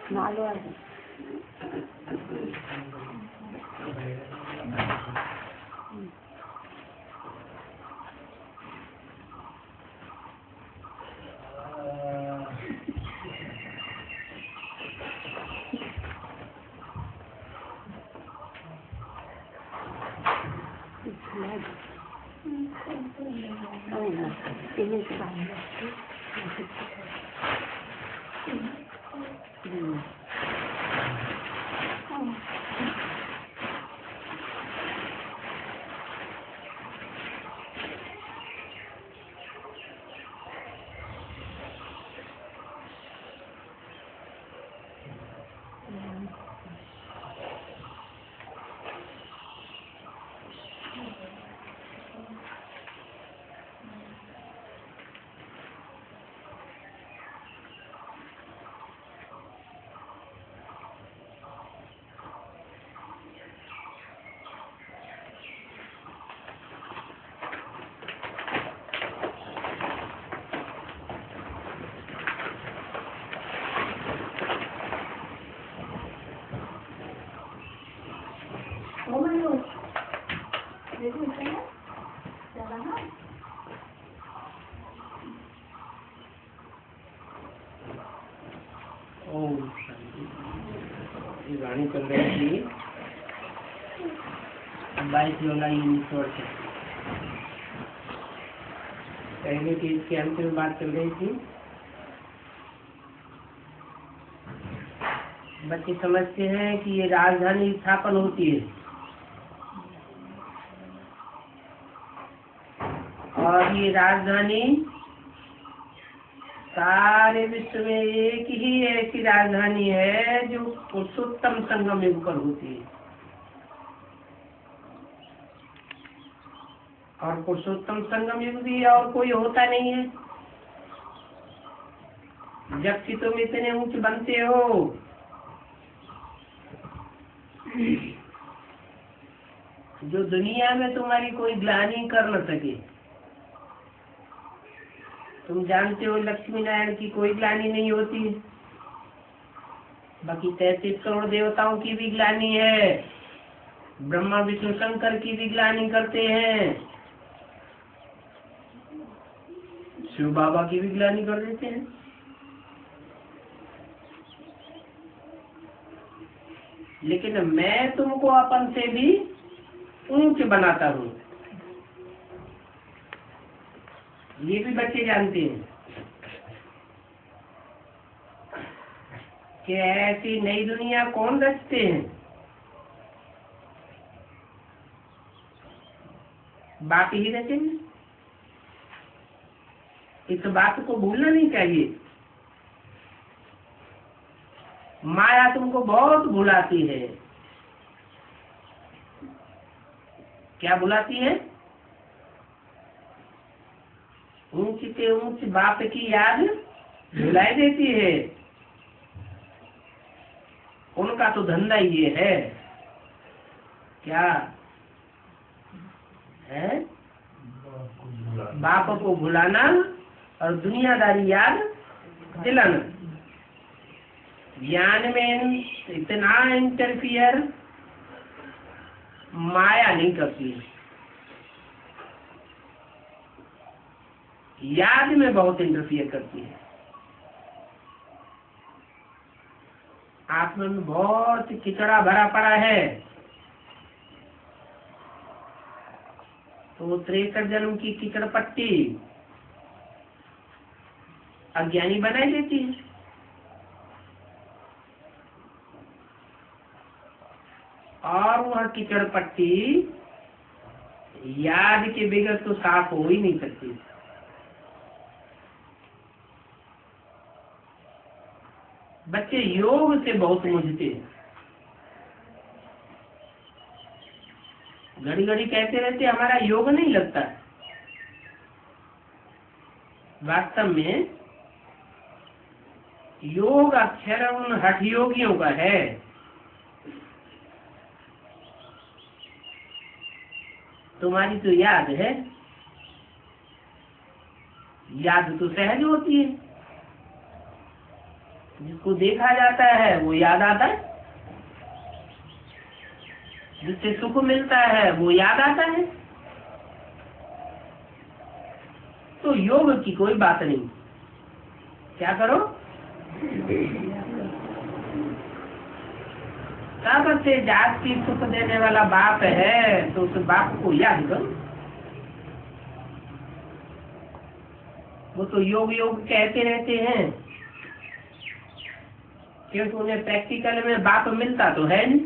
नालो वाणी चल रही थी 22 जुलाई 1900 पहले की इसके अंतिम बात चल रही थी। बच्चे समझते हैं कि ये राजधानी स्थापन होती है और ये राजधानी सारे विश्व में एक ही ऐसी राजधानी है जो पुरुषोत्तम संगम युग पर होती है और पुरुषोत्तम संगम युग भी और कोई होता नहीं है। जब कि तुम इतने ऊंचे बनते हो जो दुनिया में तुम्हारी कोई ग्लानि कर न सके। तुम जानते हो लक्ष्मी नारायण की कोई ग्लानि नहीं होती, बाकी 33 करोड़ देवताओं की भी ग्लानि है, ब्रह्मा विष्णु शंकर की भी ग्लानि करते हैं, शिव बाबा की भी ग्लानि कर देते हैं। लेकिन मैं तुमको अपन से भी ऊंच बनाता हूँ, ये भी बच्चे जानते हैं कि ऐसी नई दुनिया कौन रचते हैं। बाप ही रचेंगे। इस बात को भूलना नहीं चाहिए। माया तुमको बहुत भुलाती है। क्या भुलाती है? ऊंच से ऊंच बाप की याद भुलाई देती है। उनका तो धंधा ये है। क्या है? बाप को भुलाना और दुनियादारी याद दिलाना। ज्ञान में इतना इंटरफियर माया नहीं करती है, याद में बहुत इंटरफियर करती है। आत्मा में बहुत किचड़ा भरा पड़ा है, तो 63 जन्म की कीचड़ पट्टी अज्ञानी बनाई देती है। और वह कीचड़ पट्टी याद के बगैर तो साफ हो ही नहीं सकती। बच्चे योग से बहुत मुझते हैं। घड़ी घड़ी कहते रहते हमारा योग नहीं लगता। वास्तव में योग अक्षर उन हठ योगियों का है। तुम्हारी तो याद है, याद तो सहज होती है। जिसको देखा जाता है वो याद आता है, जिससे सुख मिलता है वो याद आता है। तो योग की कोई बात नहीं, क्या करो, सबसे जाति सुख देने वाला बाप है तो उस बाप को याद करो। वो तो योग योग कहते रहते हैं, क्योंकि उन्हें प्रैक्टिकल में बाप मिलता तो है नहीं।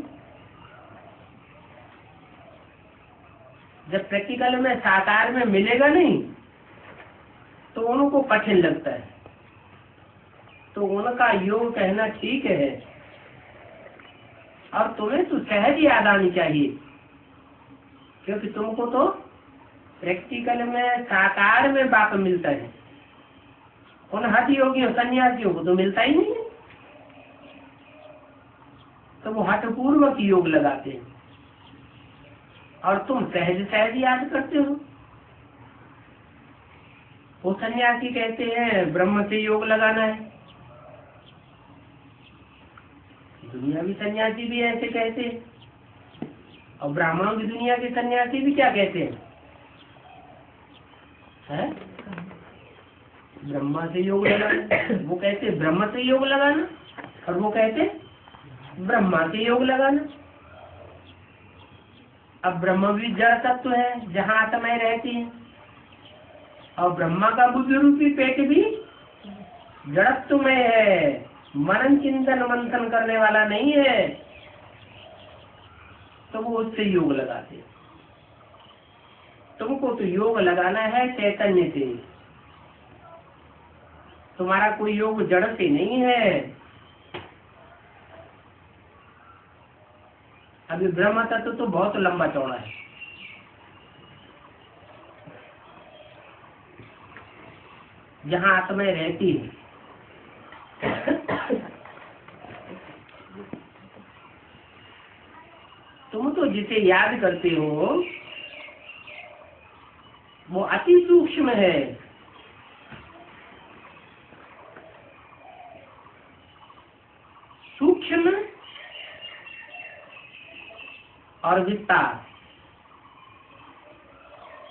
जब प्रैक्टिकल में साकार में मिलेगा नहीं तो उनको कठिन लगता है। तो उनका योग कहना ठीक है, और तुम्हें तो सहज याद आनी चाहिए, क्योंकि तुमको तो प्रैक्टिकल में साकार में बाप मिलता है। उन हठ योगियों सन्यासियों को तो मिलता ही नहीं है, तो वो हठ पूर्वक योग लगाते हैं और तुम सहज सहज याद करते हो। वो सन्यासी कहते हैं ब्रह्म से योग लगाना है, दुनिया की सन्यासी भी ऐसे कहते हैं, और ब्राह्मणों की दुनिया के सन्यासी भी क्या कहते हैं? ब्रह्मा से योग लगाना। वो कहते ब्रह्म से योग लगाना, और वो कहते ब्रह्मा से योग लगाना। अब ब्रह्म भी जड़ तत्व है जहाँ आत्माएं रहती है, और ब्रह्मा का बुद्धि रूपी पेट भी जड़त्व में है, मनन चिंतन मंथन करने वाला नहीं है। तो वो उससे योग लगाते। तुमको तो योग लगाना है चैतन्य से, तुम्हारा कोई योग जड़ से नहीं है। अभी ब्रह्म तत्व तो बहुत लंबा चौड़ा है, जहाँ आत्माएं रहती है। तुम तो जिसे याद करते हो वो अति सूक्ष्म है, सूक्ष्म और विस्तार।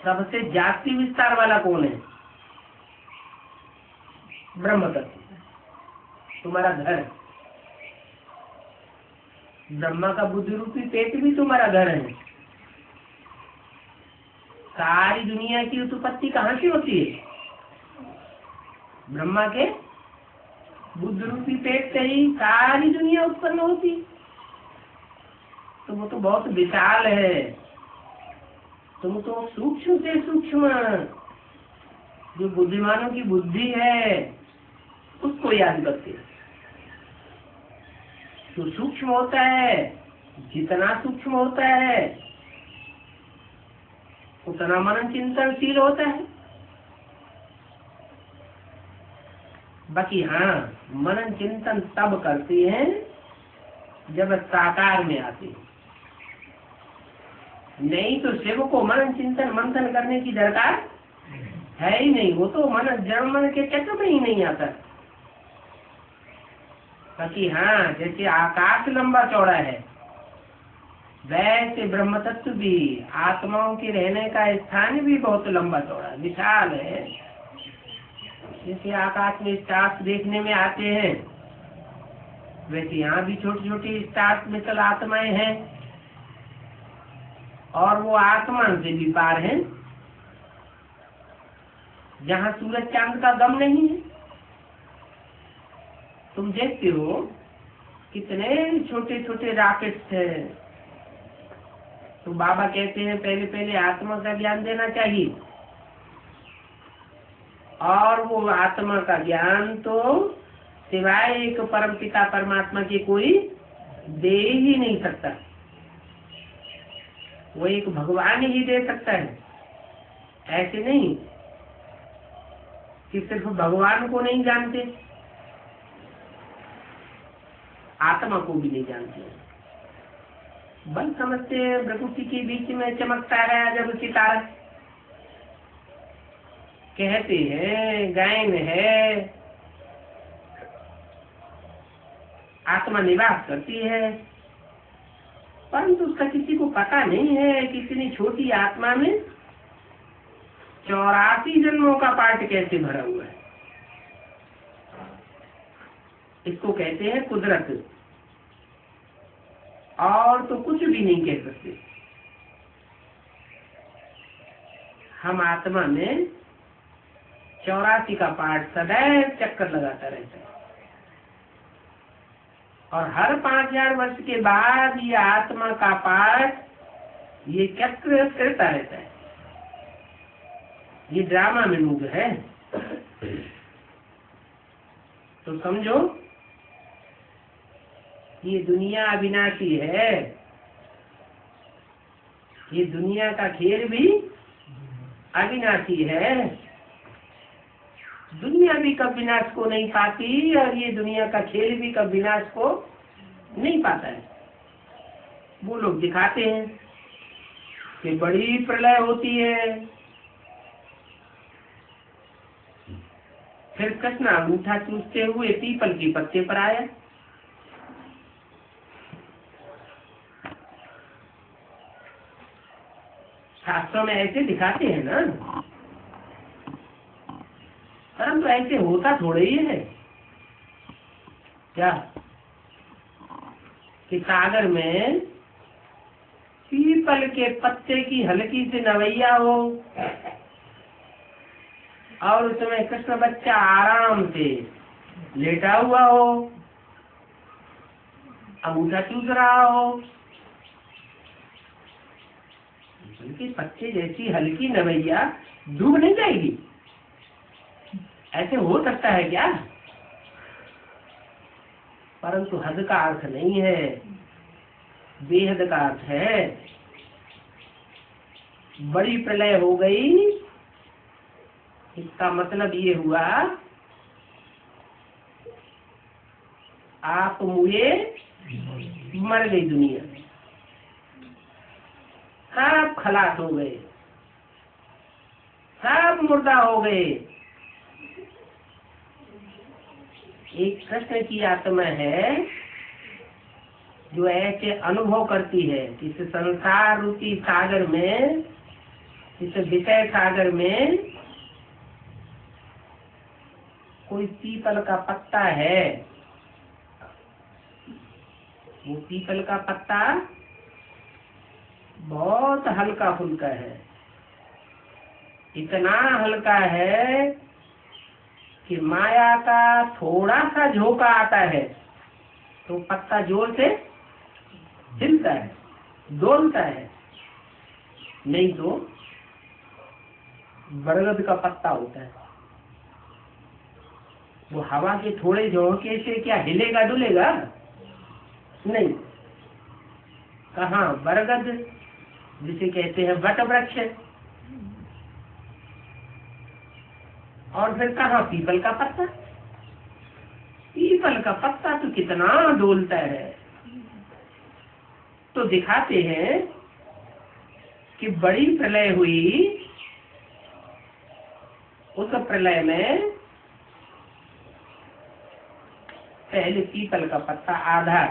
सबसे जास्ती विस्तार वाला कौन है? ब्रह्म तत्व, तुम्हारा घर। ब्रह्मा का बुद्धि रूपी पेट भी तुम्हारा घर है। सारी दुनिया की उत्पत्ति कहाँ से होती है? ब्रह्मा के बुद्धि रूपी पेट से ही सारी दुनिया उत्पन्न होती। तो वो तो बहुत विशाल है। तुम तो सूक्ष्म से सूक्ष्म जो बुद्धिमानों की बुद्धि है उसको याद करते। तो सूक्ष्म होता है, जितना सूक्ष्म होता है उतना मनन चिंतनशील होता है। बाकी हाँ, मनन चिंतन तब करते हैं जब साकार में आते हैं, नहीं तो शिव को मनन चिंतन मंथन करने की दरकार है ही नहीं। वो तो मन जड़ मन के चक्र में ही नहीं आता। बाकी हाँ, जैसे आकाश लंबा चौड़ा है वैसे ब्रह्म तत्व भी, आत्माओं के रहने का स्थान भी बहुत लंबा चौड़ा विशाल है। जैसे आकाश में स्टार्स देखने में आते हैं वैसे यहाँ भी छोटी छोटी स्टार्स में चल आत्माएं हैं, और वो आसमान से भी पार है जहाँ सूरज चांद का गम नहीं है। तुम देखते हो कितने छोटे छोटे रॉकेट्स हैं। तो बाबा कहते हैं पहले पहले आत्मा का ज्ञान देना चाहिए, और वो आत्मा का ज्ञान तो सिवाय एक परम पिता परमात्मा के कोई दे ही नहीं सकता। वो एक भगवान ही दे सकता है। ऐसे नहीं कि सिर्फ भगवान को नहीं जानते, आत्मा को भी नहीं जानते। बल समझते हैं प्रकृति के बीच में चमकता है जब सितारा। कहते हैं गायन है आत्मा निवास करती है, परंतु उसका किसी को पता नहीं है कि इतनी छोटी आत्मा में 84 जन्मों का पार्ट कैसे भरा हुआ है। इसको कहते हैं कुदरत, और तो कुछ भी नहीं कह सकते। हम आत्मा में 84 का पार्ट सदैव चक्कर लगाता रहता है, और हर 5000 वर्ष के बाद ये आत्मा का पार्ट ये चक्र करता रहता है। ये ड्रामा में मूड है। तो समझो ये दुनिया अविनाशी है, ये दुनिया का खेल भी अविनाशी है। दुनिया भी कब विनाश को नहीं पाती, और ये दुनिया का खेल भी कब विनाश को नहीं पाता है। वो लोग दिखाते हैं कि बड़ी प्रलय होती है, फिर कृष्ण अंगूठा चूसते हुए पीपल के पत्ते पर आया। शास्त्रों में ऐसे दिखाते हैं ना, परंतु ऐसे होता थोड़ा ही है क्या कि सागर में पीपल के पत्ते की हल्की सी नवैया हो, और उसमें कृष्ण बच्चा आराम से लेटा हुआ हो, अंगूठा चूस रहा हो। उनके पत्ते जैसी हल्की नवैया डूब नहीं जाएगी? ऐसे हो सकता है क्या? परंतु हद का अर्थ नहीं है, बेहद का अर्थ है। बड़ी प्रलय हो गई, इसका मतलब ये हुआ आप मुझे मर गई दुनिया, सब खलास हो गए, सब मुर्दा हो गए। एक कृष्ण की आत्मा है जो ऐसे अनुभव करती है कि इस संसार रूपी सागर में, इस विषय सागर में कोई पीपल का पत्ता है। वो पीपल का पत्ता बहुत हल्का फुल्का है, इतना हल्का है कि माया का थोड़ा सा झोंका आता है तो पत्ता जोर से हिलता है, डोलता है। नहीं तो बरगद का पत्ता होता है, वो हवा के थोड़े झोंके से क्या हिलेगा डुलेगा? नहीं। कहाँ बरगद जिसे कहते हैं वट वृक्ष, और फिर कहाँ पीपल का पत्ता। पीपल का पत्ता तो कितना डोलता है। तो दिखाते हैं कि बड़ी प्रलय हुई, उस प्रलय में पहले पीपल का पत्ता आधा,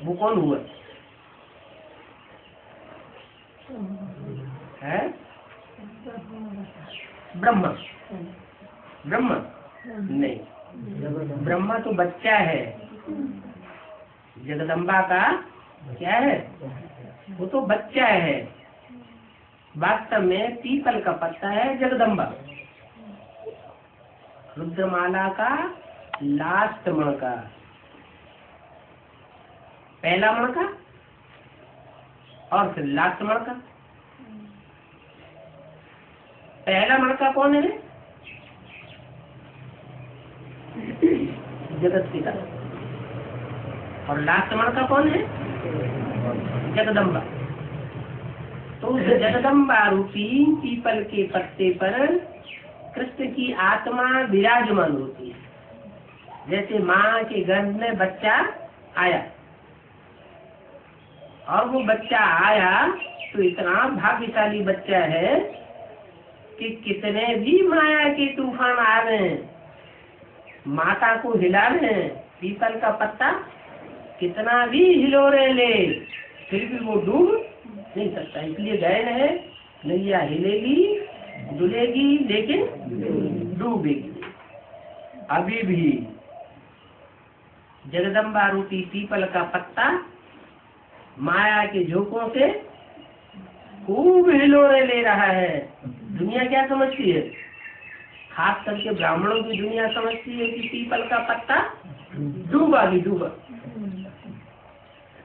वो कौन हुआ है? ब्रह्मा। ब्रह्मा नहीं, ब्रह्मा तो बच्चा है, जगदम्बा का क्या है? वो तो बच्चा है। वास्तव में पीपल का पत्ता है जगदम्बा। रुद्रमाला का लास्ट मणका, पहला मणका और फिर लास्ट मणका। पहला मणका कौन है? जगत पिता। और लास्ट मणका कौन है? जगदम्बा। तो उस जगदम्बा रूपी पीपल के पत्ते पर कृष्ण की आत्मा विराजमान होती है। जैसे माँ के गर्भ में बच्चा आया, और वो बच्चा आया तो इतना भाग्यशाली बच्चा है कि कितने भी माया के तूफान आ रहे हैं, माता को हिला रहे हैं, पीपल का पत्ता कितना भी हिलोरे ले फिर भी वो डूब नहीं सकता। इसलिए गैन है, नैया हिलेगी डुलेगी लेकिन डूबेगी। अभी भी जगदम्बा रूपी पीपल का पत्ता माया के झोंकों से खूब हिलोरे ले रहा है। दुनिया क्या समझती है? खास करके ब्राह्मणों की दुनिया समझती है कि पीपल का पत्ता डूबा भी डूबा।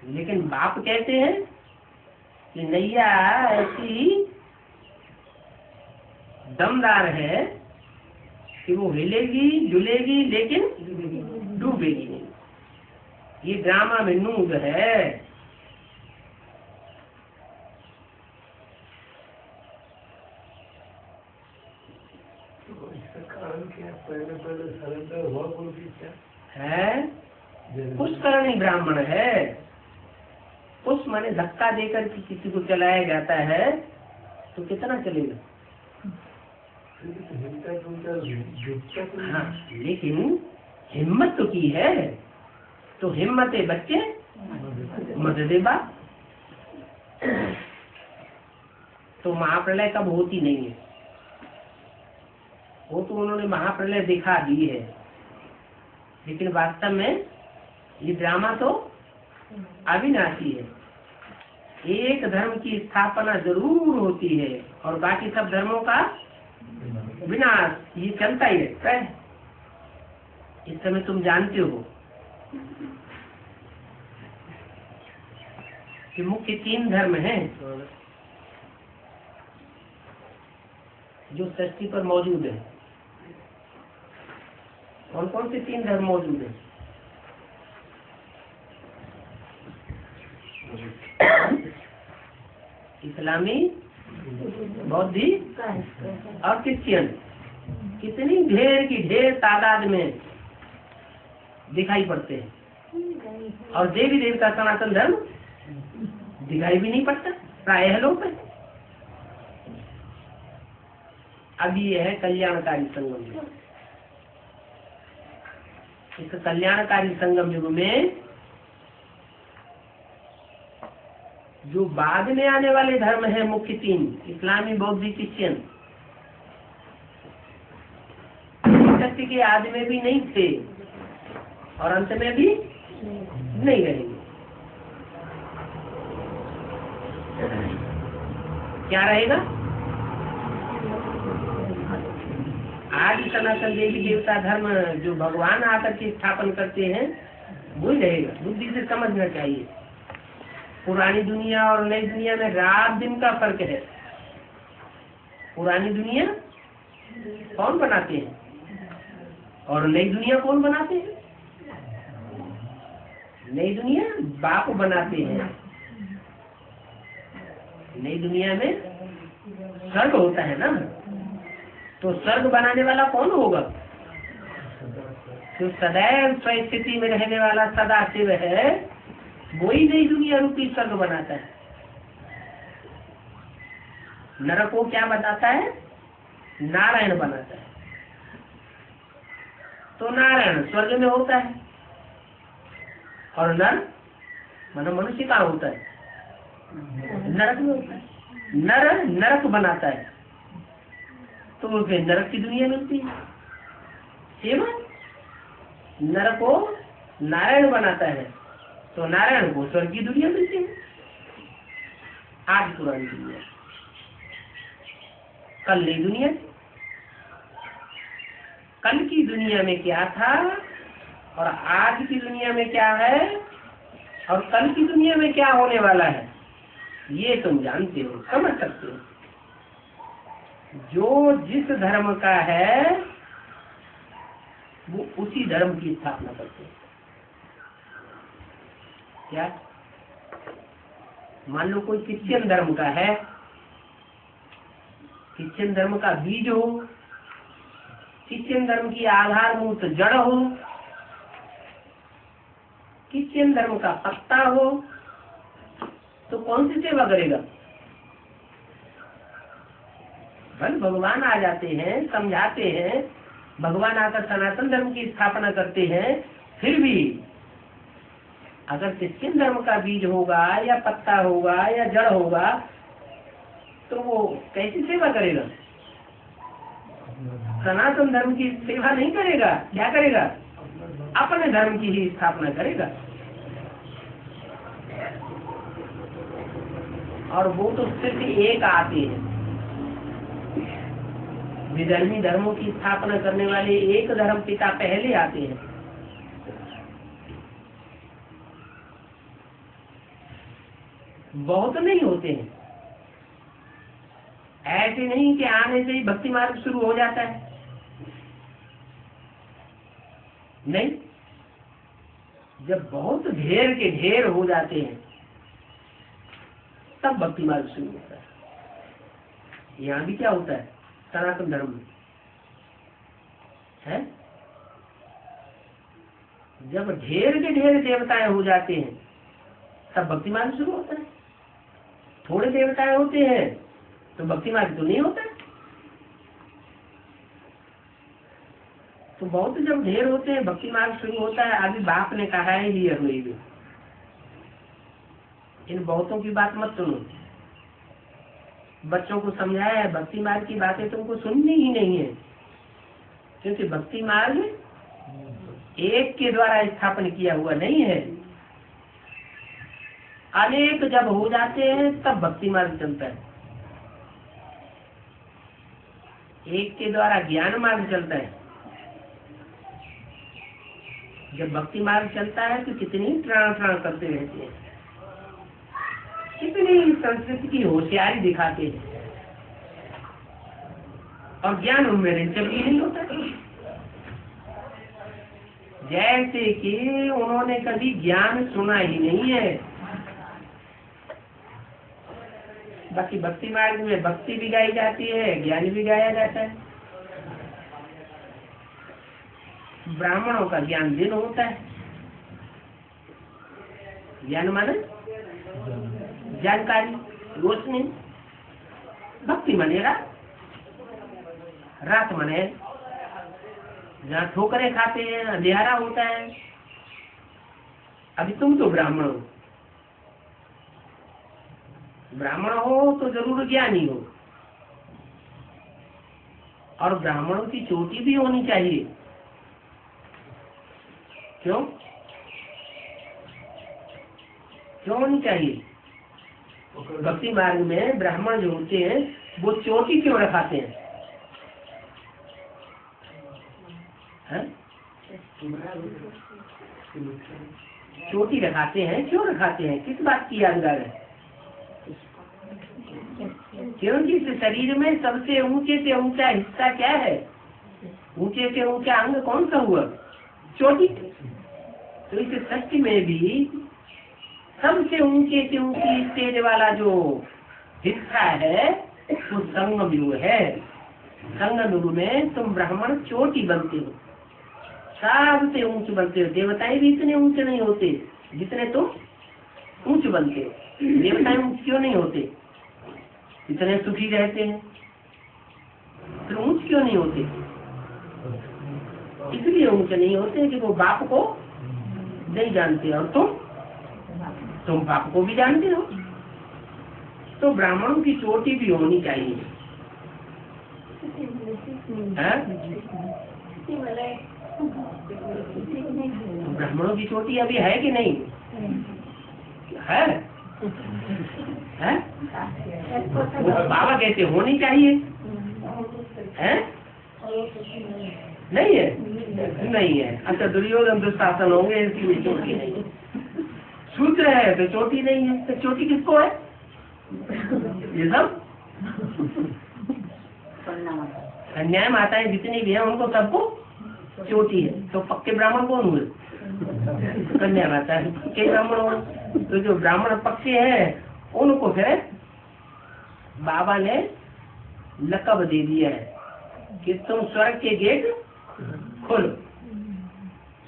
लेकिन बाप कहते हैं कि नैया ऐसी दमदार है कि वो हिलेगी डुलेगी लेकिन डूबेगी नहीं। ये ड्रामा में नूद है। पहले सरेंडर हुआ है पुष्करणी ब्राह्मण है। पुष्प माने धक्का देकर के किसी को चलाया जाता है तो कितना चलेगा? हाँ, लेकिन हिम्मत तो की है तो हिम्मत बच्चे मददे बाप। तो महाप्रलय कब होती नहीं है, वो तो उन्होंने महाप्रलय दिखा दी है। लेकिन वास्तव में ये ड्रामा तो अविनाशी है। एक धर्म की स्थापना जरूर होती है और बाकी सब धर्मों का विनाश, ये चलता ही रहता है। इस समय तुम जानते हो कि मुख्य 3 धर्म हैं जो सृष्टि पर मौजूद है। कौन कौन से 3 धर्म मौजूद हैं? इस्लामी, बौद्धी और क्रिश्चियन। कितनी ढेर की ढेर तादाद में दिखाई पड़ते हैं। और देवी देवता सनातन धर्म दिखाई भी नहीं पड़ता प्रायः लोग में। अभी यह है कल्याणकारी संगम। इस कल्याणकारी संगम युग में जो बाद में आने वाले धर्म है मुख्य 3, इस्लामी, बौद्ध, क्रिश्चियन, सत्य के आदि में भी नहीं थे और अंत में भी नहीं रहेंगे। क्या रहेगा? आज सनातन देवी देवता धर्म जो भगवान आकर के स्थापन करते हैं वही रहेगा। बुद्धि से समझना चाहिए। पुरानी दुनिया और नई दुनिया में रात दिन का फर्क है। पुरानी दुनिया कौन बनाते हैं और नई दुनिया कौन बनाते हैं? नई दुनिया बाप बनाते हैं। नई दुनिया में स्वर्ग होता है ना, तो स्वर्ग बनाने वाला कौन होगा? जो सदैव स्थिति में रहने वाला सदा शिव है, वही नई दुनिया रूपी स्वर्ग बनाता है। नरक को क्या बताता है? नारायण बनाता है। तो नारायण स्वर्ग में होता है और नर मानो मनुष्य कहाँ होता है? नरक में होता है। नर नरक बनाता है तो उसे नरक की दुनिया मिलती है। शिव नरक को नारायण बनाता है तो नारायण को स्वर्ग की दुनिया मिलती है। आज पुरानी दुनिया, कल नई दुनिया। कल की दुनिया में क्या था और आज की दुनिया में क्या है और कल की दुनिया में क्या होने वाला है, ये तुम जानते हो, समझ सकते हो। जो जिस धर्म का है वो उसी धर्म की स्थापना करते हैं। क्या मान लो कोई क्रिश्चियन धर्म का है, क्रिश्चियन धर्म का बीज हो, क्रिश्चियन धर्म की आधारभूत जड़ हो, क्रिश्चियन धर्म का पत्ता हो, तो कौन सी सेवा करेगा? बस भगवान आ जाते हैं, समझाते हैं, भगवान आकर सनातन धर्म की स्थापना करते हैं, फिर भी अगर क्रिश्चियन धर्म का बीज होगा या पत्ता होगा या जड़ होगा तो वो कैसी सेवा करेगा? सनातन धर्म की सेवा नहीं करेगा, क्या करेगा? अपने धर्म की ही स्थापना करेगा। और वो तो सिर्फ एक आते हैं, विधर्मी धर्मों की स्थापना करने वाले एक धर्म पिता पहले आते हैं। बहुत नहीं होते हैं, ऐसे नहीं कि आने से ही भक्ति मार्ग शुरू हो जाता है, नहीं। जब बहुत ढेर के ढेर हो जाते हैं तब भक्ति मार्ग शुरू होता है। यहाँ भी क्या होता है सनातन धर्म में है, जब ढेर के ढेर देवताएं हो जाते हैं तब भक्ति मार्ग शुरू होता है। थोड़े देवताएं होते हैं तो भक्ति मार्ग तो नहीं होता। तो बहुत जब ढेर होते हैं भक्ति मार्ग शुरू होता है। अभी बाप ने कहा है ही हुई, इन बहुतों की बात मत सुनो। बच्चों को समझाया है भक्ति मार्ग की बातें तुमको सुननी ही नहीं है, क्योंकि भक्ति मार्ग एक के द्वारा स्थापन किया हुआ नहीं है। अनेक जब हो जाते हैं तब भक्ति मार्ग चलता है। एक के द्वारा ज्ञान मार्ग चलता है। जब भक्ति मार्ग चलता है तो कितनी त्राण करते रहते हैं, कितनी संस्कृति की होशियारी दिखाते हैं, और ज्ञान उनमें रिंचक भी नहीं होता। जैसे कि उन्होंने कभी ज्ञान सुना ही नहीं है। बाकी भक्ति मार्ग में भक्ति भी गाई जाती है, ज्ञान भी गाया जाता है। ब्राह्मणों का ज्ञान दिन होता है। ज्ञान माने जानकारी, रोशनी। भक्ति माने रात माने जहाँ ठोकरें खाते हैं, अंधेरा होता है। अभी तुम तो ब्राह्मण हो, ब्राह्मण हो तो जरूर ज्ञानी हो, और ब्राह्मणों की चोटी भी होनी चाहिए। क्यों होनी चाहिए? भक्ति मार्ग में ब्राह्मण जो होते हैं वो चोटी क्यों रखाते हैं? चोटी रखाते हैं, क्यों रखाते हैं? किस बात की यादगार है? क्योंकि इस शरीर में सबसे ऊंचे से ऊंचा हिस्सा क्या है? ऊंचे से ऊंचा अंग कौन सा हुआ? चोटी। तो इस सृष्टि में भी सबसे ऊंचे से ऊंची स्टेज वाला जो हिस्सा है वो संगम युग है। संगम युग में तुम ब्राह्मण चोटी बनते हो, सबसे ऊंचे बनते हो। देवताएं भी इतने ऊंचे नहीं होते जितने तुम ऊंचे बनते हो। देवताएं ऊंचे क्यों नहीं होते? इतने सुखी रहते हैं, फिर ऊंचे क्यों नहीं होते? इसलिए ऊंचे नहीं होते कि वो बाप को नहीं जानते, और तुम बाप को भी जानते हो। तो ब्राह्मणों की चोटी भी होनी चाहिए। ब्राह्मणों की चोटी अभी है कि नहीं है? बाबा कहते होनी चाहिए, है? नहीं है? नहीं है। अच्छा, दुर्योधन दुशासन होंगे इसलिए चोटी नहीं। सूत्र है तो चोटी नहीं है, तो चोटी किसको है? ये सब कन्या माताएं जितनी भी है उनको सबको चोटी है। तो पक्के ब्राह्मण कौन हुए? कन्या माता है, पक्के ब्राह्मण हुए। तो जो ब्राह्मण पक्के हैं उनको फिर बाबा ने लकब दे दिया है कि तुम स्वर्ग के गेट खोलो।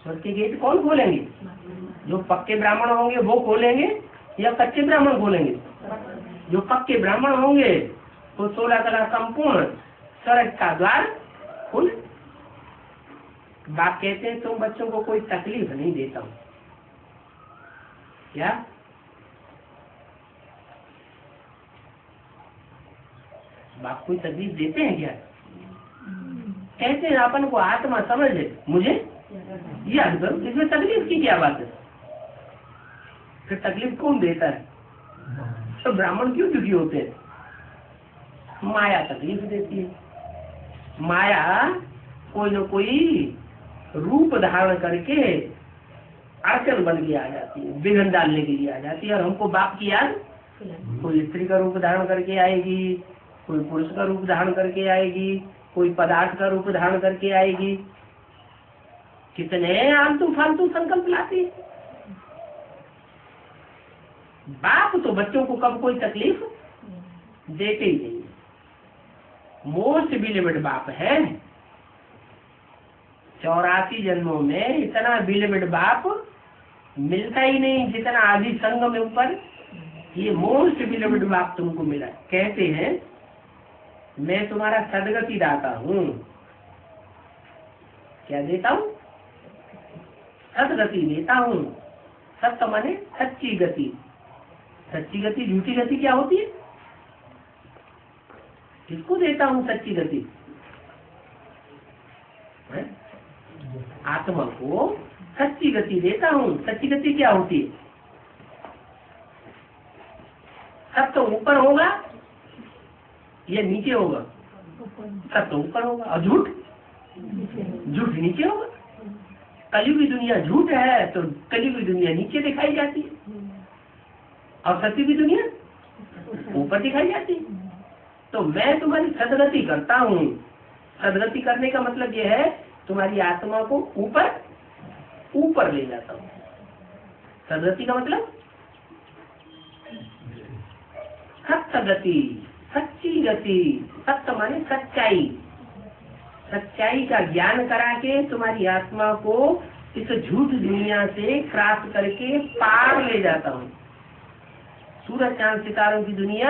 स्वर्ग के गेट कौन खोलेंगे? जो पक्के ब्राह्मण होंगे वो खोलेंगे या कच्चे ब्राह्मण खोलेंगे? जो पक्के ब्राह्मण होंगे तो 16 कला संपूर्ण स्वर्ग का द्वार खुल। बाप कहते हैं तुम बच्चों को कोई तकलीफ नहीं देता हूँ। क्या बाप कोई तकलीफ देते हैं क्या? कहते हैं अपन को आत्मा समझ है, मुझे याद करो, इसमें तकलीफ की क्या बात है? फिर तकलीफ कौन देता है? तो ब्राह्मण क्यों दुखी होते हैं? माया तकलीफ देती है। माया कोई न कोई रूप धारण करके अड़चन बन के आ जाती है, विघ्न डालने के लिए आ जाती है। और हमको बाप की याद कोई स्त्री का रूप धारण करके आएगी, कोई पुरुष का रूप धारण करके आएगी, कोई पदार्थ का रूप धारण करके आएगी। कितने आलतू फालतू संकल्प लाती है। बाप तो बच्चों को कब कोई तकलीफ देते ही नहीं। मोस्ट बिलीवेड बाप है। 84 जन्मों में इतना बिलीवेड बाप मिलता ही नहीं जितना आदि संग में ऊपर ये मोस्ट बिलीवेड बाप तुमको मिला। कहते हैं मैं तुम्हारा सदगति दाता हूँ। क्या देता हूँ? सदगति देता हूँ। सत्य माने सच्ची गति। सच्ची गति झूठी गति क्या होती है? किसको देता हूँ सच्ची गति? आत्मा को सच्ची गति देता हूँ। सच्ची गति क्या होती है? सत्य ऊपर होगा या नीचे होगा? सत्य ऊपर होगा। और झूठ झूठ नीचे होगा। कलयुगी दुनिया झूठ है तो कलयुगी दुनिया नीचे दिखाई जाती है और सत्य की दुनिया ऊपर दिखाई जाती है। तो मैं तुम्हारी सदगति करता हूँ। सदगति करने का मतलब यह है तुम्हारी आत्मा को ऊपर ऊपर ले जाता हूँ। सदगति का मतलब सत्य गति, सच्ची गति। सत्य माने सच्चाई। सच्चाई का ज्ञान करा के तुम्हारी आत्मा को इस झूठ दुनिया से क्रॉस करके पार ले जाता हूँ। सूरज चांद सितारों की दुनिया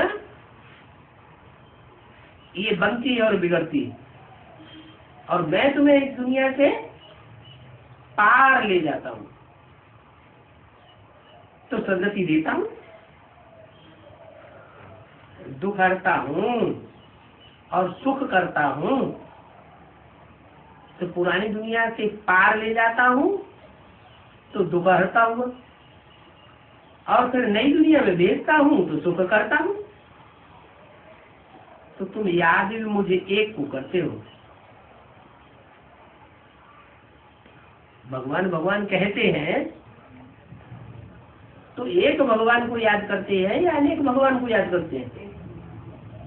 ये बनती और बिगड़ती, और मैं तुम्हें इस दुनिया से पार ले जाता हूँ। तो सदगति देता हूँ, दुख हरता हूँ और सुख करता हूँ। तो पुरानी दुनिया से पार ले जाता हूँ तो दुख हरता हूँ, और फिर नई दुनिया में भेजता हूँ तो सुख करता हूँ। तो तुम याद भी मुझे एक को करते हो। भगवान भगवान कहते हैं तो एक भगवान को याद करते हैं या अनेक भगवान को याद करते हैं?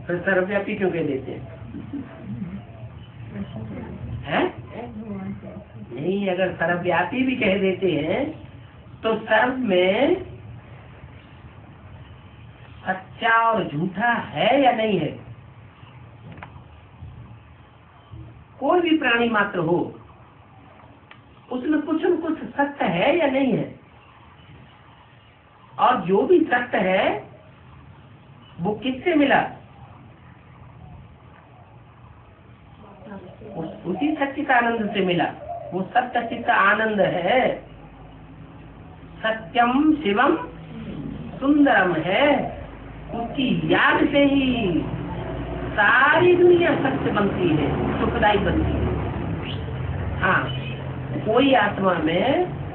फिर सर्वव्यापी क्यों कह देते हैं? नहीं, अगर सर्वव्यापी भी कह देते हैं तो सर्व में सच्चा और झूठा है या नहीं है? कोई भी प्राणी मात्र हो उसमें कुछ न कुछ सत्य है या नहीं है? और जो भी सत्य है वो किससे मिला? उसी सच्चिदानंद से मिला। वो सत्य चित्त आनंद है। सत्यम शिवम सुंदरम है। उसकी याद से ही सारी दुनिया सत्य बनती है, सुखदायी बनती है। हाँ, कोई आत्मा में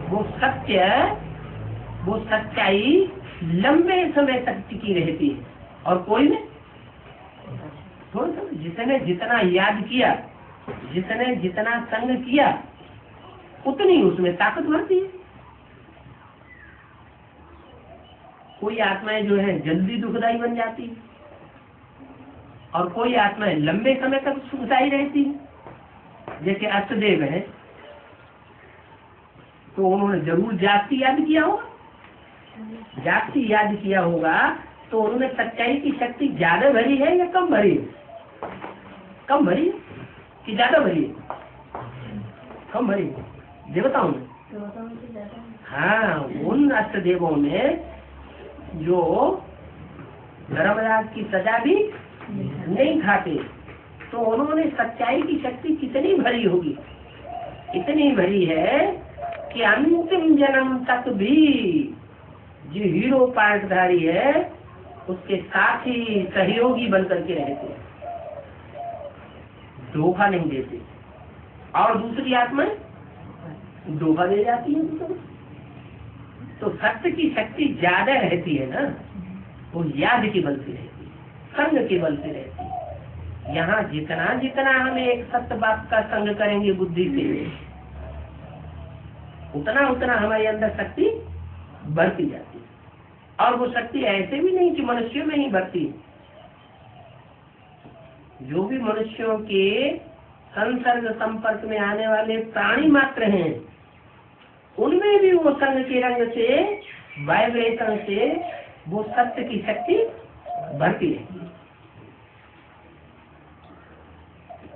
वो सत्य, वो सच्चाई लंबे समय तक टिकी रहती है, और कोई में थोड़ा सा। जिसने जितना याद किया, जिसने जितना संग किया, उतनी उसमें ताकत बढ़ती है। कोई आत्माएं जो है जल्दी दुखदायी बन जाती है, और कोई आत्माएं लंबे समय तक सुखदायी रहती है। जैसे अष्टदेव है तो उन्होंने जरूर जाति याद किया होगा। जाति याद किया होगा तो उन्होंने सच्चाई की शक्ति ज्यादा भरी है या कम भरी है? कम भरी है कि ज्यादा भरी है? कम भरी है। देवताओं में, हाँ, उन अष्टदेवों में जो धर्मराज की सजा भी नहीं खाते, तो उन्होंने सच्चाई की शक्ति कितनी भरी होगी? इतनी भरी है कि अंतिम जन्म तक भी जो हीरो पार्टधारी है उसके साथी सहयोगी बनकर के रहते हैं, धोखा नहीं देते। और दूसरी आत्माएं धोखा दे जाती है दूसरों। तो सत्य की शक्ति ज्यादा रहती है ना, वो याद के बल से रहती है, संग के बल से रहती है। यहाँ जितना जितना हम एक सत्य बात का संग करेंगे बुद्धि से, उतना उतना हमारे अंदर शक्ति बढ़ती जाती है। और वो शक्ति ऐसे भी नहीं कि मनुष्यों में ही बढ़ती है, जो भी मनुष्यों के संसर्ग संपर्क में आने वाले प्राणी मात्र हैं, उनमें भी वो संग के रंग से, वाइब्रेशन से वो सत्य की शक्ति बढ़ती है।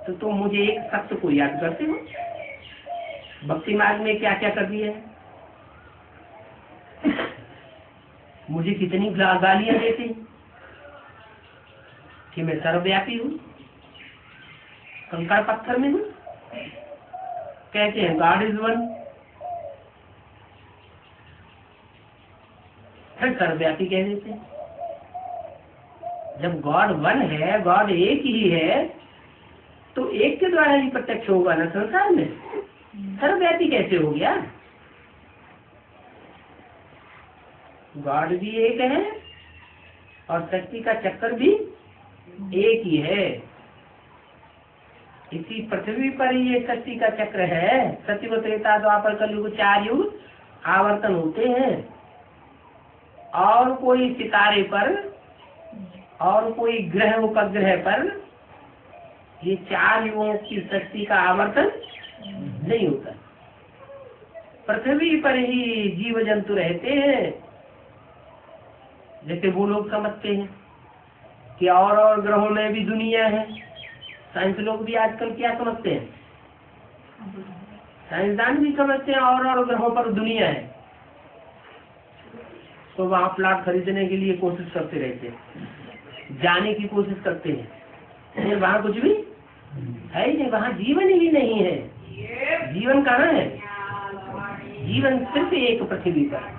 तो तुम मुझे एक सत्य को याद करते हो, भक्ति मार्ग में क्या क्या कर दिया है, मुझे कितनी गालियां देते कि मैं सर्वव्यापी हूँ, कंकड़ पत्थर में हूँ, कहते हैं गॉड इज वन, फिर सर्वव्यापी कह देते हैं। जब गॉड वन है, गॉड एक ही है, तो एक के द्वारा ही प्रत्यक्ष होगा ना संसार में, सर्वव्यापी कैसे हो गया? गॉड भी एक है और शक्ति का चक्कर भी एक ही है। इसी पृथ्वी पर ही ये शक्ति का चक्र है। सत्युग त्रेता द्वापर कलयुग 4 युग आवर्तन होते हैं, और कोई सितारे पर और कोई ग्रह उपग्रह पर ये 4 युगों की शक्ति का आवर्तन नहीं होता। पृथ्वी पर ही जीव जंतु रहते हैं। जैसे वो लोग समझते हैं कि और ग्रहों में भी दुनिया है। साइंस लोग भी आजकल क्या समझते हैं, साइंसदान भी समझते हैं और ग्रहों पर दुनिया है, तो वहाँ प्लाट खरीदने के लिए कोशिश करते रहते हैं, जाने की कोशिश करते हैं। वहाँ कुछ भी है ही नहीं, वहाँ जीवन ही नहीं है। जीवन कहाँ है? जीवन सिर्फ एक पृथ्वी पर।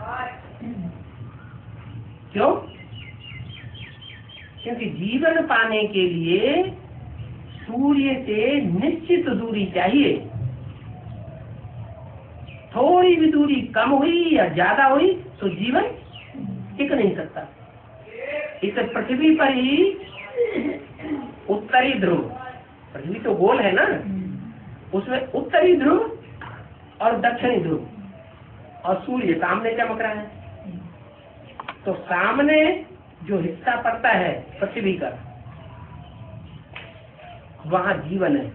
क्यों? क्योंकि जीवन पाने के लिए सूर्य से निश्चित दूरी चाहिए। थोड़ी भी दूरी कम हुई या ज्यादा हुई तो जीवन टिक नहीं सकता। इस पृथ्वी पर ही उत्तरी ध्रुव, पृथ्वी तो गोल है ना, उसमें उत्तरी ध्रुव और दक्षिणी ध्रुव, और सूर्य सामने चमक रहा है। तो सामने जो हिस्सा पड़ता है पृथ्वी का, वहां जीवन है,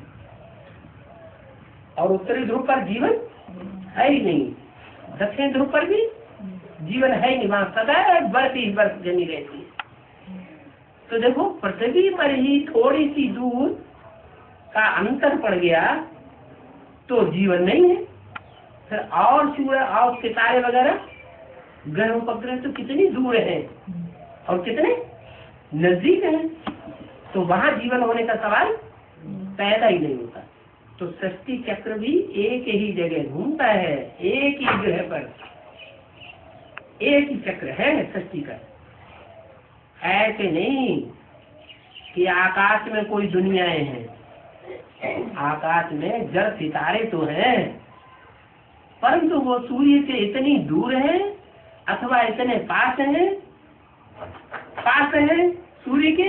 और उत्तरी ध्रुव पर जीवन है ही नहीं। दक्षिण ध्रुव पर भी जीवन है ही नहीं, वहां सदैव बर्फ ही बर्फ जमी रहती है। तो देखो, पृथ्वी पर ही थोड़ी सी दूर का अंतर पड़ गया तो जीवन नहीं है। फिर और सूर्य और सितारे वगैरह ग्रह उपग्रह तो कितनी दूर है और कितने नजदीक है, तो वहां जीवन होने का सवाल पैदा ही नहीं होता। तो सृष्टि चक्र भी एक ही जगह घूमता है, एक ही ग्रह पर एक ही चक्र है सृष्टि का। ऐसे नहीं कि आकाश में कोई दुनियाएं हैं। आकाश में जड़ सितारे तो हैं, परंतु वो सूर्य से इतनी दूर है अथवा इतने पास है सूर्य के,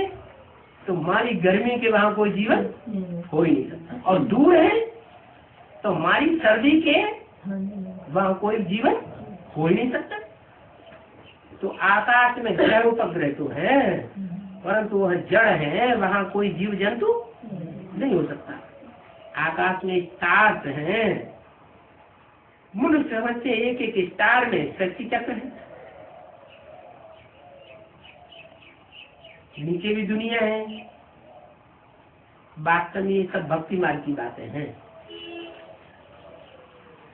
तो हमारी गर्मी के वहां कोई जीवन हो ही नहीं सकता। और दूर है तो हमारी सर्दी के वहां कोई जीवन हो ही नहीं सकता। तो आकाश में ग्रह उपग्रह तो है, परंतु वह जड़ है, वहां कोई जीव जंतु नहीं हो सकता। आकाश में स्टार्स हैं, मनुष्य समझते एक एक स्टार में शक्ति चक्र है। नीचे भी दुनिया है। वास्तव में ये सब भक्ति मार्ग की बातें हैं।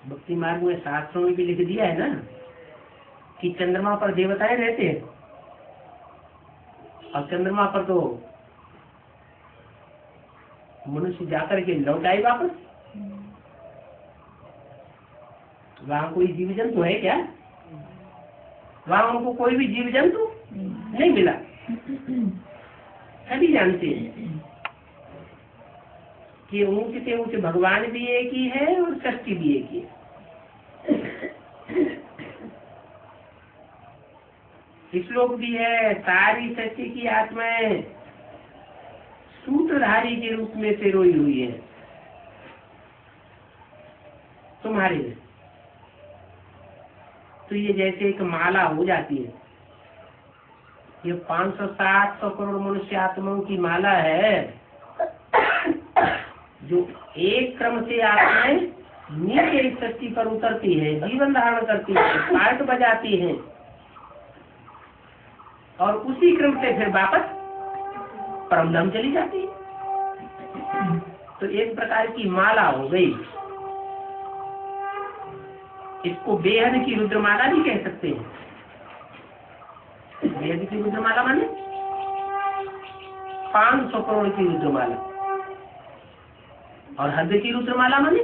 भक्ति मार्ग में शास्त्रों में भी लिख दिया है ना कि चंद्रमा पर देवताएं रहते हैं, और चंद्रमा पर तो मनुष्य जाकर के लौट आए वापस। वहाँ कोई जीव जंतु है क्या? वहाँ उनको कोई भी जीव जंतु नहीं मिला। सभी जानते हैं कि ऊंच से ऊंच भगवान भी एक ही है और सृष्टि भी एक ही है। श्लोक भी है, सारी सृष्टि की आत्माएं सूत्रधारी के रूप में से रोई हुई है तुम्हारे लिए। तो ये जैसे एक माला हो जाती है, ये 500-700 करोड़ मनुष्य आत्माओं की माला है, जो एक क्रम से आत्माएं नीचे इस सृष्टि पर उतरती है, जीवन धारण करती है, पार्ट बजाती हैं, और उसी क्रम से फिर वापस परमधाम चली जाती है। तो एक प्रकार की माला हो गई। इसको बेहद की रुद्रमाला भी कह सकते हैं। बेहद की रुद्रमाला माने 500 करोड़ की रुद्रमाला, और हद की रुद्रमाला माने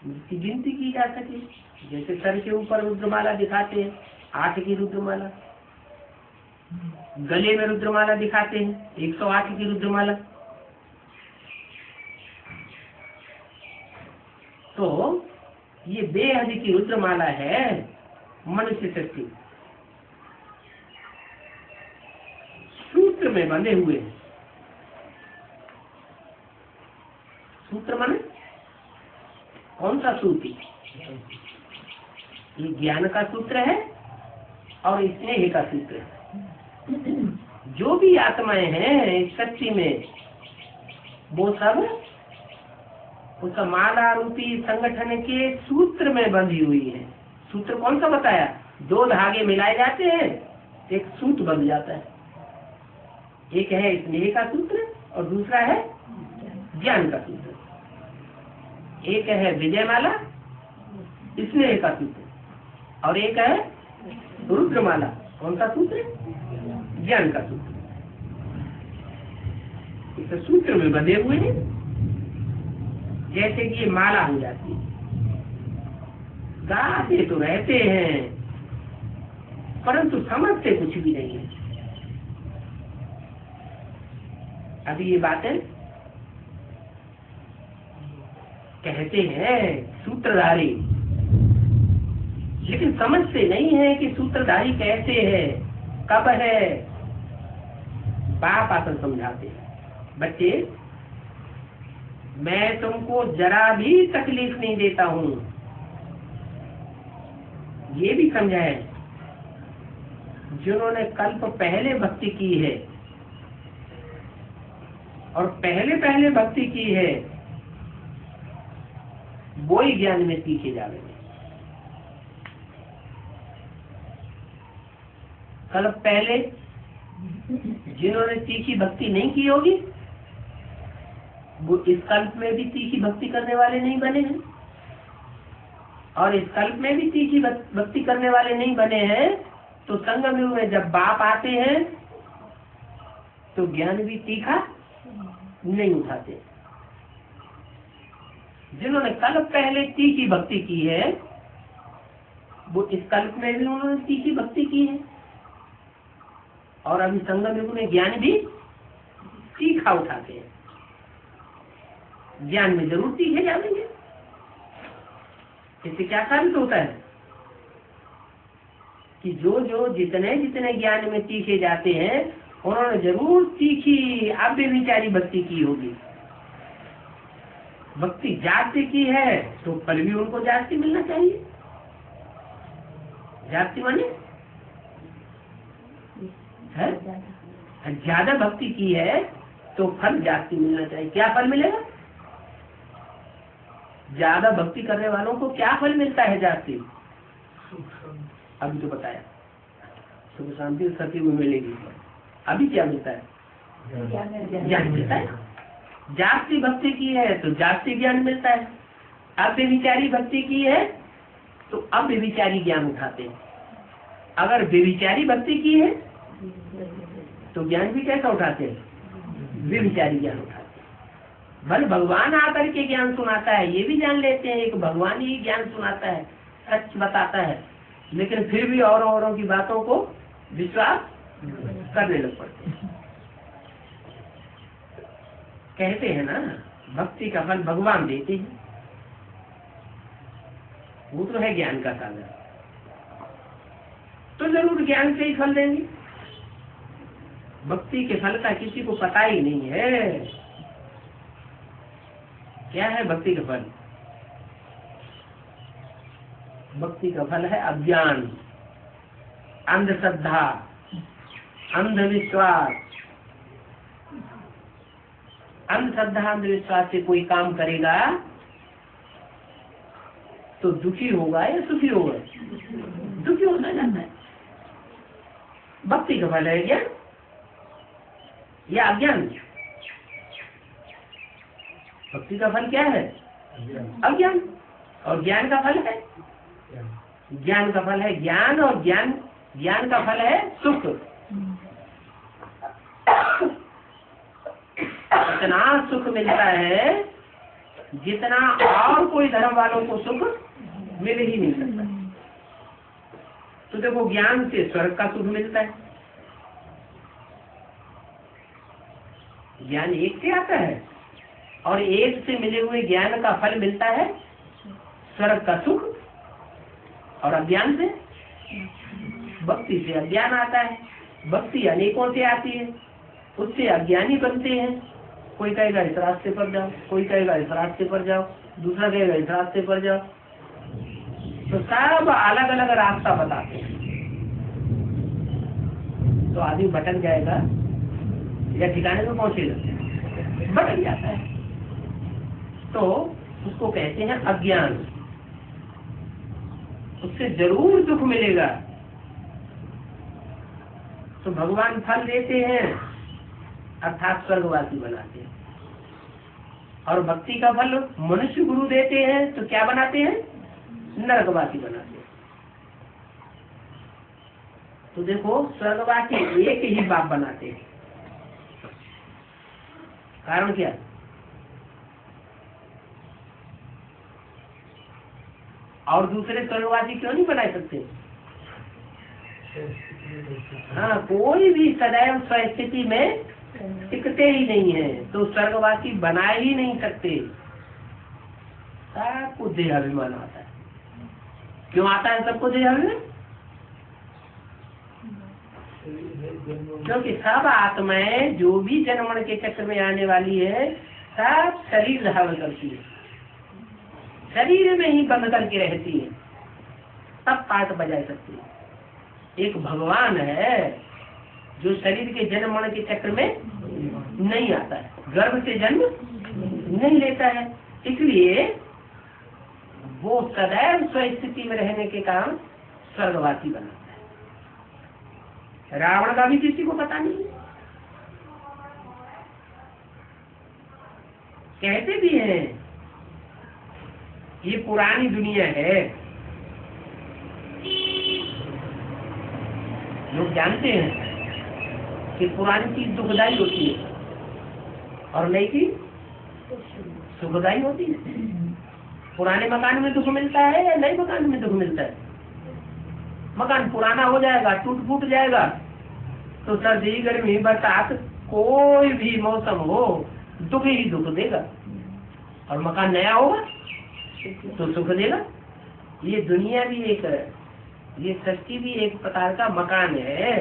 इसकी गिनती की जा सके। जैसे सर के ऊपर रुद्रमाला दिखाते हैं 8 की रुद्रमाला, गले में रुद्रमाला दिखाते हैं 108 की रुद्रमाला। तो ये बेहद की रुद्रमाला है मनुष्य शक्ति, सूत्र में बंधे हुए हैं। सूत्र माने कौन सा सूत्र? ये ज्ञान का सूत्र है और स्नेह का सूत्र है। जो भी आत्माएं हैं इस शक्ति में, वो सब उस माला रूपी संगठन के सूत्र में बंधी हुई है। सूत्र कौन सा बताया? 2 धागे मिलाए जाते हैं, एक सूत्र बन जाता है। एक है स्नेह का सूत्र और दूसरा है ज्ञान का सूत्र। एक है विजयमाला स्नेह का सूत्र, और एक है रुद्रमाला। कौन सा सूत्र? ज्ञान का सूत्र। इस सूत्र में बंधे हुए हैं, जैसे कि ये माला हो जाती है। गाते तो रहते हैं परंतु समझते कुछ भी नहीं है। अभी ये बातें कहते हैं सूत्रधारी, लेकिन समझते नहीं है कि सूत्रधारी कैसे है, कब है। बाप आकर समझाते हैं, बच्चे मैं तुमको जरा भी तकलीफ नहीं देता हूँ। ये भी समझाए जिन्होंने कल्प पहले भक्ति की है और पहले पहले भक्ति की है, वो ही ज्ञान में सीखे जाएंगे। कल्प पहले जिन्होंने तीखी भक्ति नहीं की होगी, वो इस कल्प में भी तीखी भक्ति करने वाले नहीं बने हैं, और इस कल्प में भी तीखी भक्ति करने वाले नहीं बने हैं। तो संगम युग में जब बाप आते हैं तो ज्ञान भी तीखा नहीं उठाते। जिन्होंने कल्प पहले तीखी भक्ति की है, वो इस कल्प में भी उन्होंने तीखी भक्ति की है, और अभी संगम युग में ज्ञान भी तीखा उठाते हैं। ज्ञान में जरूर तीखे जाएंगे। इससे क्या साबित होता है कि जो जो जितने जितने ज्ञान में तीखे जाते हैं, उन्होंने जरूर तीखी अव्यभिचारी भक्ति की होगी। भक्ति जाति की है तो फल भी उनको जाति मिलना चाहिए। जाति माने है, ज्यादा भक्ति की है तो फल जाति मिलना चाहिए। क्या फल मिलेगा? ज्यादा भक्ति करने वालों को क्या फल मिलता है? जाति। अभी तो बताया सुख शांति सती में मिलेगी। अभी क्या मिलता है? ज्ञान मिलता है। जाति भक्ति की है तो जाति ज्ञान मिलता है। अव्यभिचारी भक्ति की है तो अव्यभिचारी ज्ञान उठाते हैं। अगर व्यभिचारी भक्ति की है तो ज्ञान भी कैसा उठाते हैं? व्यभिचारी ज्ञान उठाते हैं। भले भगवान आकर के ज्ञान सुनाता है, ये भी जान लेते हैं एक भगवान ही ज्ञान सुनाता है, सच बताता है, लेकिन फिर भी औरों की बातों को विश्वास करने लग पड़ते हैं। कहते हैं ना भक्ति का फल भगवान देते हैं, वो तो है ज्ञान का साधन, तो जरूर ज्ञान से ही फल देंगे। भक्ति के फल का किसी को पता ही नहीं है। क्या है भक्ति का फल? भक्ति का फल है अज्ञान, अंधश्रद्धा, अंधविश्वास। अंधश्रद्धा अंधविश्वास से कोई काम करेगा तो दुखी होगा या सुखी होगा? दुखी होना जाता है। भक्ति का फल है ज्ञान या अज्ञान? भक्ति का फल क्या है? अज्ञान। और ज्ञान का फल है? ज्ञान का फल है ज्ञान, और ज्ञान का फल है सुख। इतना सुख मिलता है जितना और कोई धर्म वालों को सुख मिल ही नहीं सकता। तो देखो ज्ञान से स्वर्ग का सुख मिलता है, ज्ञान एक से आता है, और एक से मिले हुए ज्ञान का फल मिलता है स्वर्ग का सुख, और अज्ञान से भक्ति से अज्ञान आता है। भक्ति अनेकों से आती है, उससे अज्ञानी बनते हैं। कोई कहेगा इस रास्ते पर जाओ, कोई कहेगा इस रास्ते पर जाओ, दूसरा कहेगा इस रास्ते पर जाओ, तो सब अलग अलग रास्ता बताते हैं। तो आदमी भटक जाएगा या ठिकाने में पहुंचेगा, भटक जाता है। तो उसको कहते हैं अज्ञान। उससे जरूर दुख मिलेगा। तो भगवान फल देते हैं अर्थात स्वर्गवासी बनाते हैं, और भक्ति का फल मनुष्य गुरु देते हैं तो क्या बनाते हैं? नरकवासी बनाते हैं। तो देखो स्वर्गवासी एक ही बाप बनाते हैं। कारण क्या? और दूसरे स्वर्गवासी क्यों नहीं बना सकते? हाँ, कोई भी सदैव स्वस्थिति में टिकते ही नहीं है, तो स्वर्गवासी बना ही नहीं सकते। सबको देहाभिमान आता है। क्यों आता है सबको देहाभिमान? क्योंकि सब आत्माएं जो भी जन्मण के चक्र में आने वाली है सब शरीर धारण करती है, शरीर में ही बंद करके रहती है, सब पाठ बजा सकती है। एक भगवान है जो शरीर के जन्म मरण के चक्र में नहीं आता है, गर्भ से जन्म नहीं लेता है, इसलिए वो सदैव स्वस्थिति में रहने के कारण स्वर्गवासी बनाता है। रावण का भी किसी को पता नहीं। कहते भी हैं ये पुरानी दुनिया है, लोग जानते हैं कि पुरानी चीज दुखदायी होती है और नई चीज सुखदायी होती है। पुराने मकान में दुख मिलता है या नए मकान में दुख मिलता है? मकान पुराना हो जाएगा, टूट फूट जाएगा, तो सर्दी गर्मी बरसात कोई भी मौसम हो दुख ही दुख देगा, और मकान नया होगा तो सुख देगा। ये दुनिया भी एक, ये सृष्टि भी एक प्रकार का मकान है,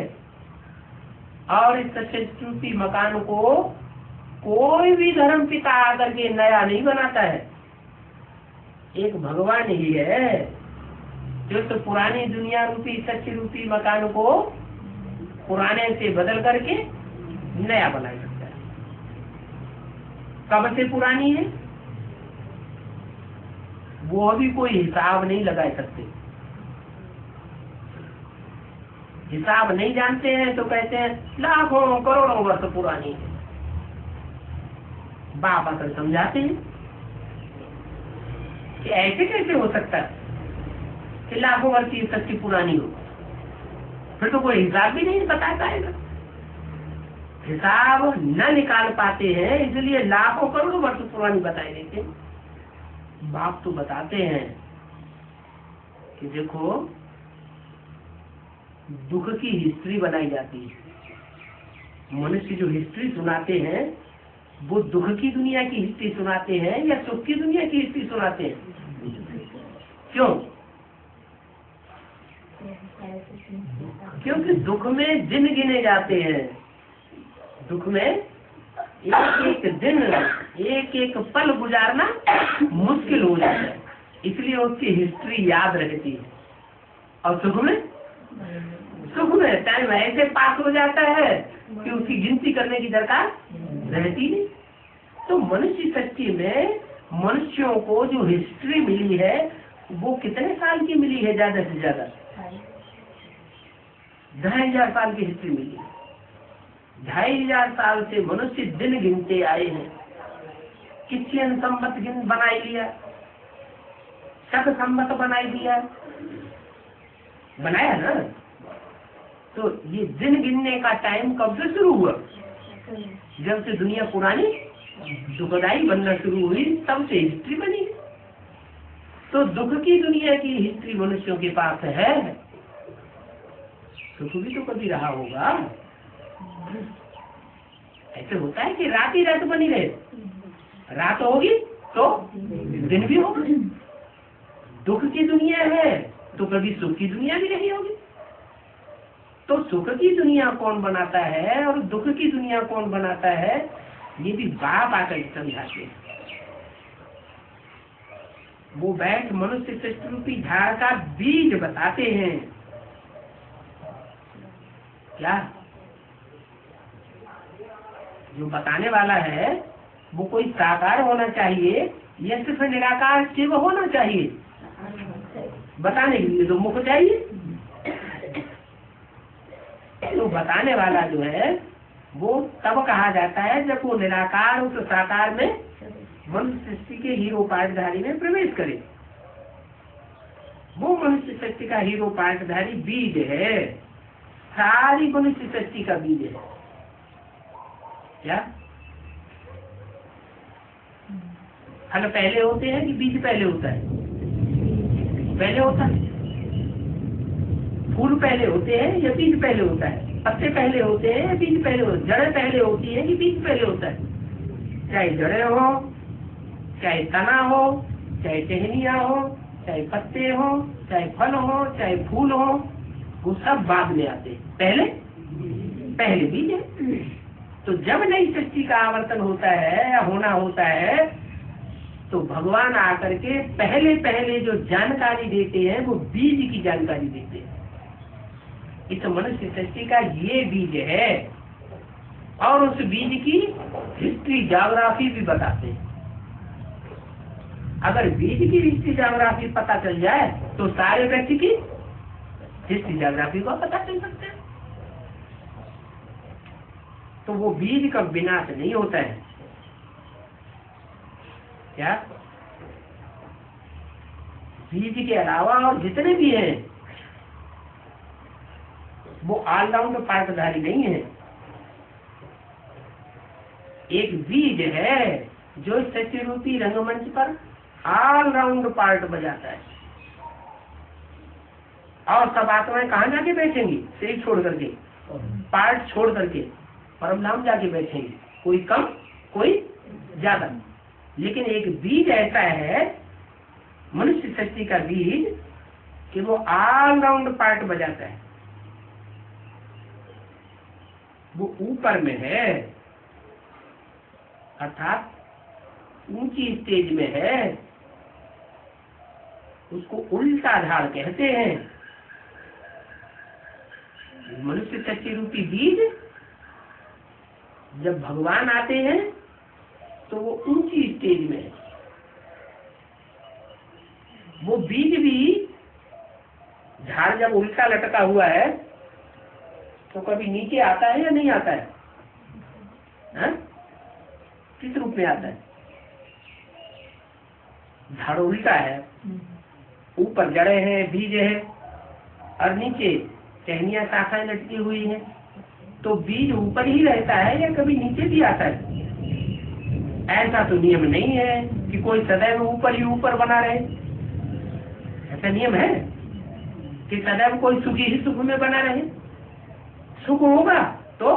और इस सृष्टि मकान को कोई भी धर्म पिता आकर के नया नहीं बनाता है। एक भगवान ही है जो तो पुरानी दुनिया रूपी सच्ची रूपी मकान को पुराने से बदल करके नया बना सकता है। कब से पुरानी है वो अभी कोई हिसाब नहीं लगा सकते। हिसाब नहीं जानते हैं तो कहते हैं लाखों करोड़ों वर्ष पुरानी है। बाप आकर समझाते हैं कि ऐसे कैसे हो सकता है कि लाखों वर्ष की सच्ची पुरानी हो, फिर तो कोई हिसाब भी नहीं बता पाएगा। हिसाब न निकाल पाते हैं, इसलिए लाखों करोड़ों वर्ष पुरानी बताई देते। बाप तो बताते हैं कि देखो दुख की हिस्ट्री बनाई जाती है। मनुष्य जो हिस्ट्री सुनाते हैं वो दुख की दुनिया की हिस्ट्री सुनाते हैं या सुख की दुनिया की हिस्ट्री सुनाते हैं? क्यों? क्योंकि दुख में दिन गिने जाते हैं। दुख में एक एक दिन, एक एक पल गुजारना मुश्किल हो जाता है, इसलिए उसकी हिस्ट्री याद रहती है। और सुख में टाइम ऐसे पास हो जाता है कि उसकी गिनती करने की दरकार रहती नहीं। तो मनुष्य सृष्टि में मनुष्यों को जो हिस्ट्री मिली है वो कितने साल की मिली है? ज्यादा से ज्यादा 2500 साल की हिस्ट्री मिली है। 2500 साल से मनुष्य दिन गिनते आए हैं। किच्चियन संवत गिन बनाई लिया, शक संवत बनाई लिया, बनाया ना। तो ये दिन गिनने का टाइम कब से शुरू हुआ? जब से दुनिया पुरानी दुखदाई बनना शुरू हुई तब से हिस्ट्री बनी। तो दुख की दुनिया की हिस्ट्री मनुष्यों के पास है। सुख भी तो कभी रहा होगा। ऐसे होता है कि रात ही रात बनी रहे, रात होगी तो दिन भी होगा। दुख की दुनिया है तो कभी सुख की दुनिया भी नहीं होगी। तो सुख की दुनिया कौन बनाता है और दुख की दुनिया कौन बनाता है, ये भी बाप आकर समझाते हैं। वो बैठ मनुष्य सृष्टि रूपी झाड़ का बीज बताते हैं। क्या जो बताने वाला है वो कोई साकार होना चाहिए या सिर्फ निराकार शिव होना चाहिए? बताने के लिए तो मुख चाहिए। तो बताने वाला जो है वो तब कहा जाता है जब वो निराकार उस साकार में मनुष्य सृष्टि के हीरो पाठधारी में प्रवेश करे। वो मनुष्य सृष्टि का हीरो पाठधारी बीज है, सारी मनुष्य सृष्टि का बीज है। क्या फल पहले होते हैं कि बीज पहले होता है? पहले होता है। फूल पहले होते हैं या बीज पहले होता है? पत्ते पहले होते हैं या बीज पहले होते हैं? जड़ें पहले होती है कि बीज पहले होता है? चाहे जड़ें हो, चाहे तना हो, चाहे टहनियाँ हो, चाहे पत्ते हो, चाहे फल हो, चाहे फूल हो, वो सब बाद में आते हैं। पहले बीज है। तो जब नई सृष्टि का आवर्तन होता है या होना होता है तो भगवान आकर के पहले पहले जो जानकारी देते हैं वो बीज की जानकारी देते हैं। इस मनुष्य सृष्टि का ये बीज है और उस बीज की हिस्ट्री ज्योग्राफी भी बताते हैं। अगर बीज की हिस्ट्री ज्योग्राफी पता चल जाए तो सारे व्यक्ति की हिस्ट्री ज्योग्राफी को पता चल सकता है। तो वो बीज का विनाश नहीं होता है। क्या बीज के अलावा और जितने भी हैं वो ऑलराउंड पार्टधारी नहीं है। एक बीज है जो सत्य रूपी रंगमंच पर ऑलराउंड पार्ट बजाता है। और सब आत्माएं कहाँ जाके बैठेंगी? शरीर छोड़ करके, पार्ट छोड़ करके परम धाम जाके बैठेंगे, कोई कम कोई ज्यादा। लेकिन एक बीज ऐसा है मनुष्य सृष्टि का बीज कि वो ऑलराउंड पार्ट बजाता है। वो ऊपर में है अर्थात ऊंची स्टेज में है, उसको उल्टा झाड़ कहते हैं। मनुष्य सृष्टि रूपी बीज जब भगवान आते हैं तो वो ऊंची स्टेज में है। वो बीज भी झाड़ जब उल्टा लटका हुआ है तो कभी नीचे आता है या नहीं आता है? हा? किस रूप में आता है? झाड़ उल्टा है, ऊपर जड़ें हैं, बीज है और नीचे टहनियां शाखाएं लटकी हुई हैं। तो बीज ऊपर ही रहता है या कभी नीचे भी आता है? ऐसा तो नियम नहीं है कि कोई सदैव ऊपर ही ऊपर बना रहे। ऐसा नियम है कि सदैव कोई सुखी ही सुख में बना रहे? सुख होगा तो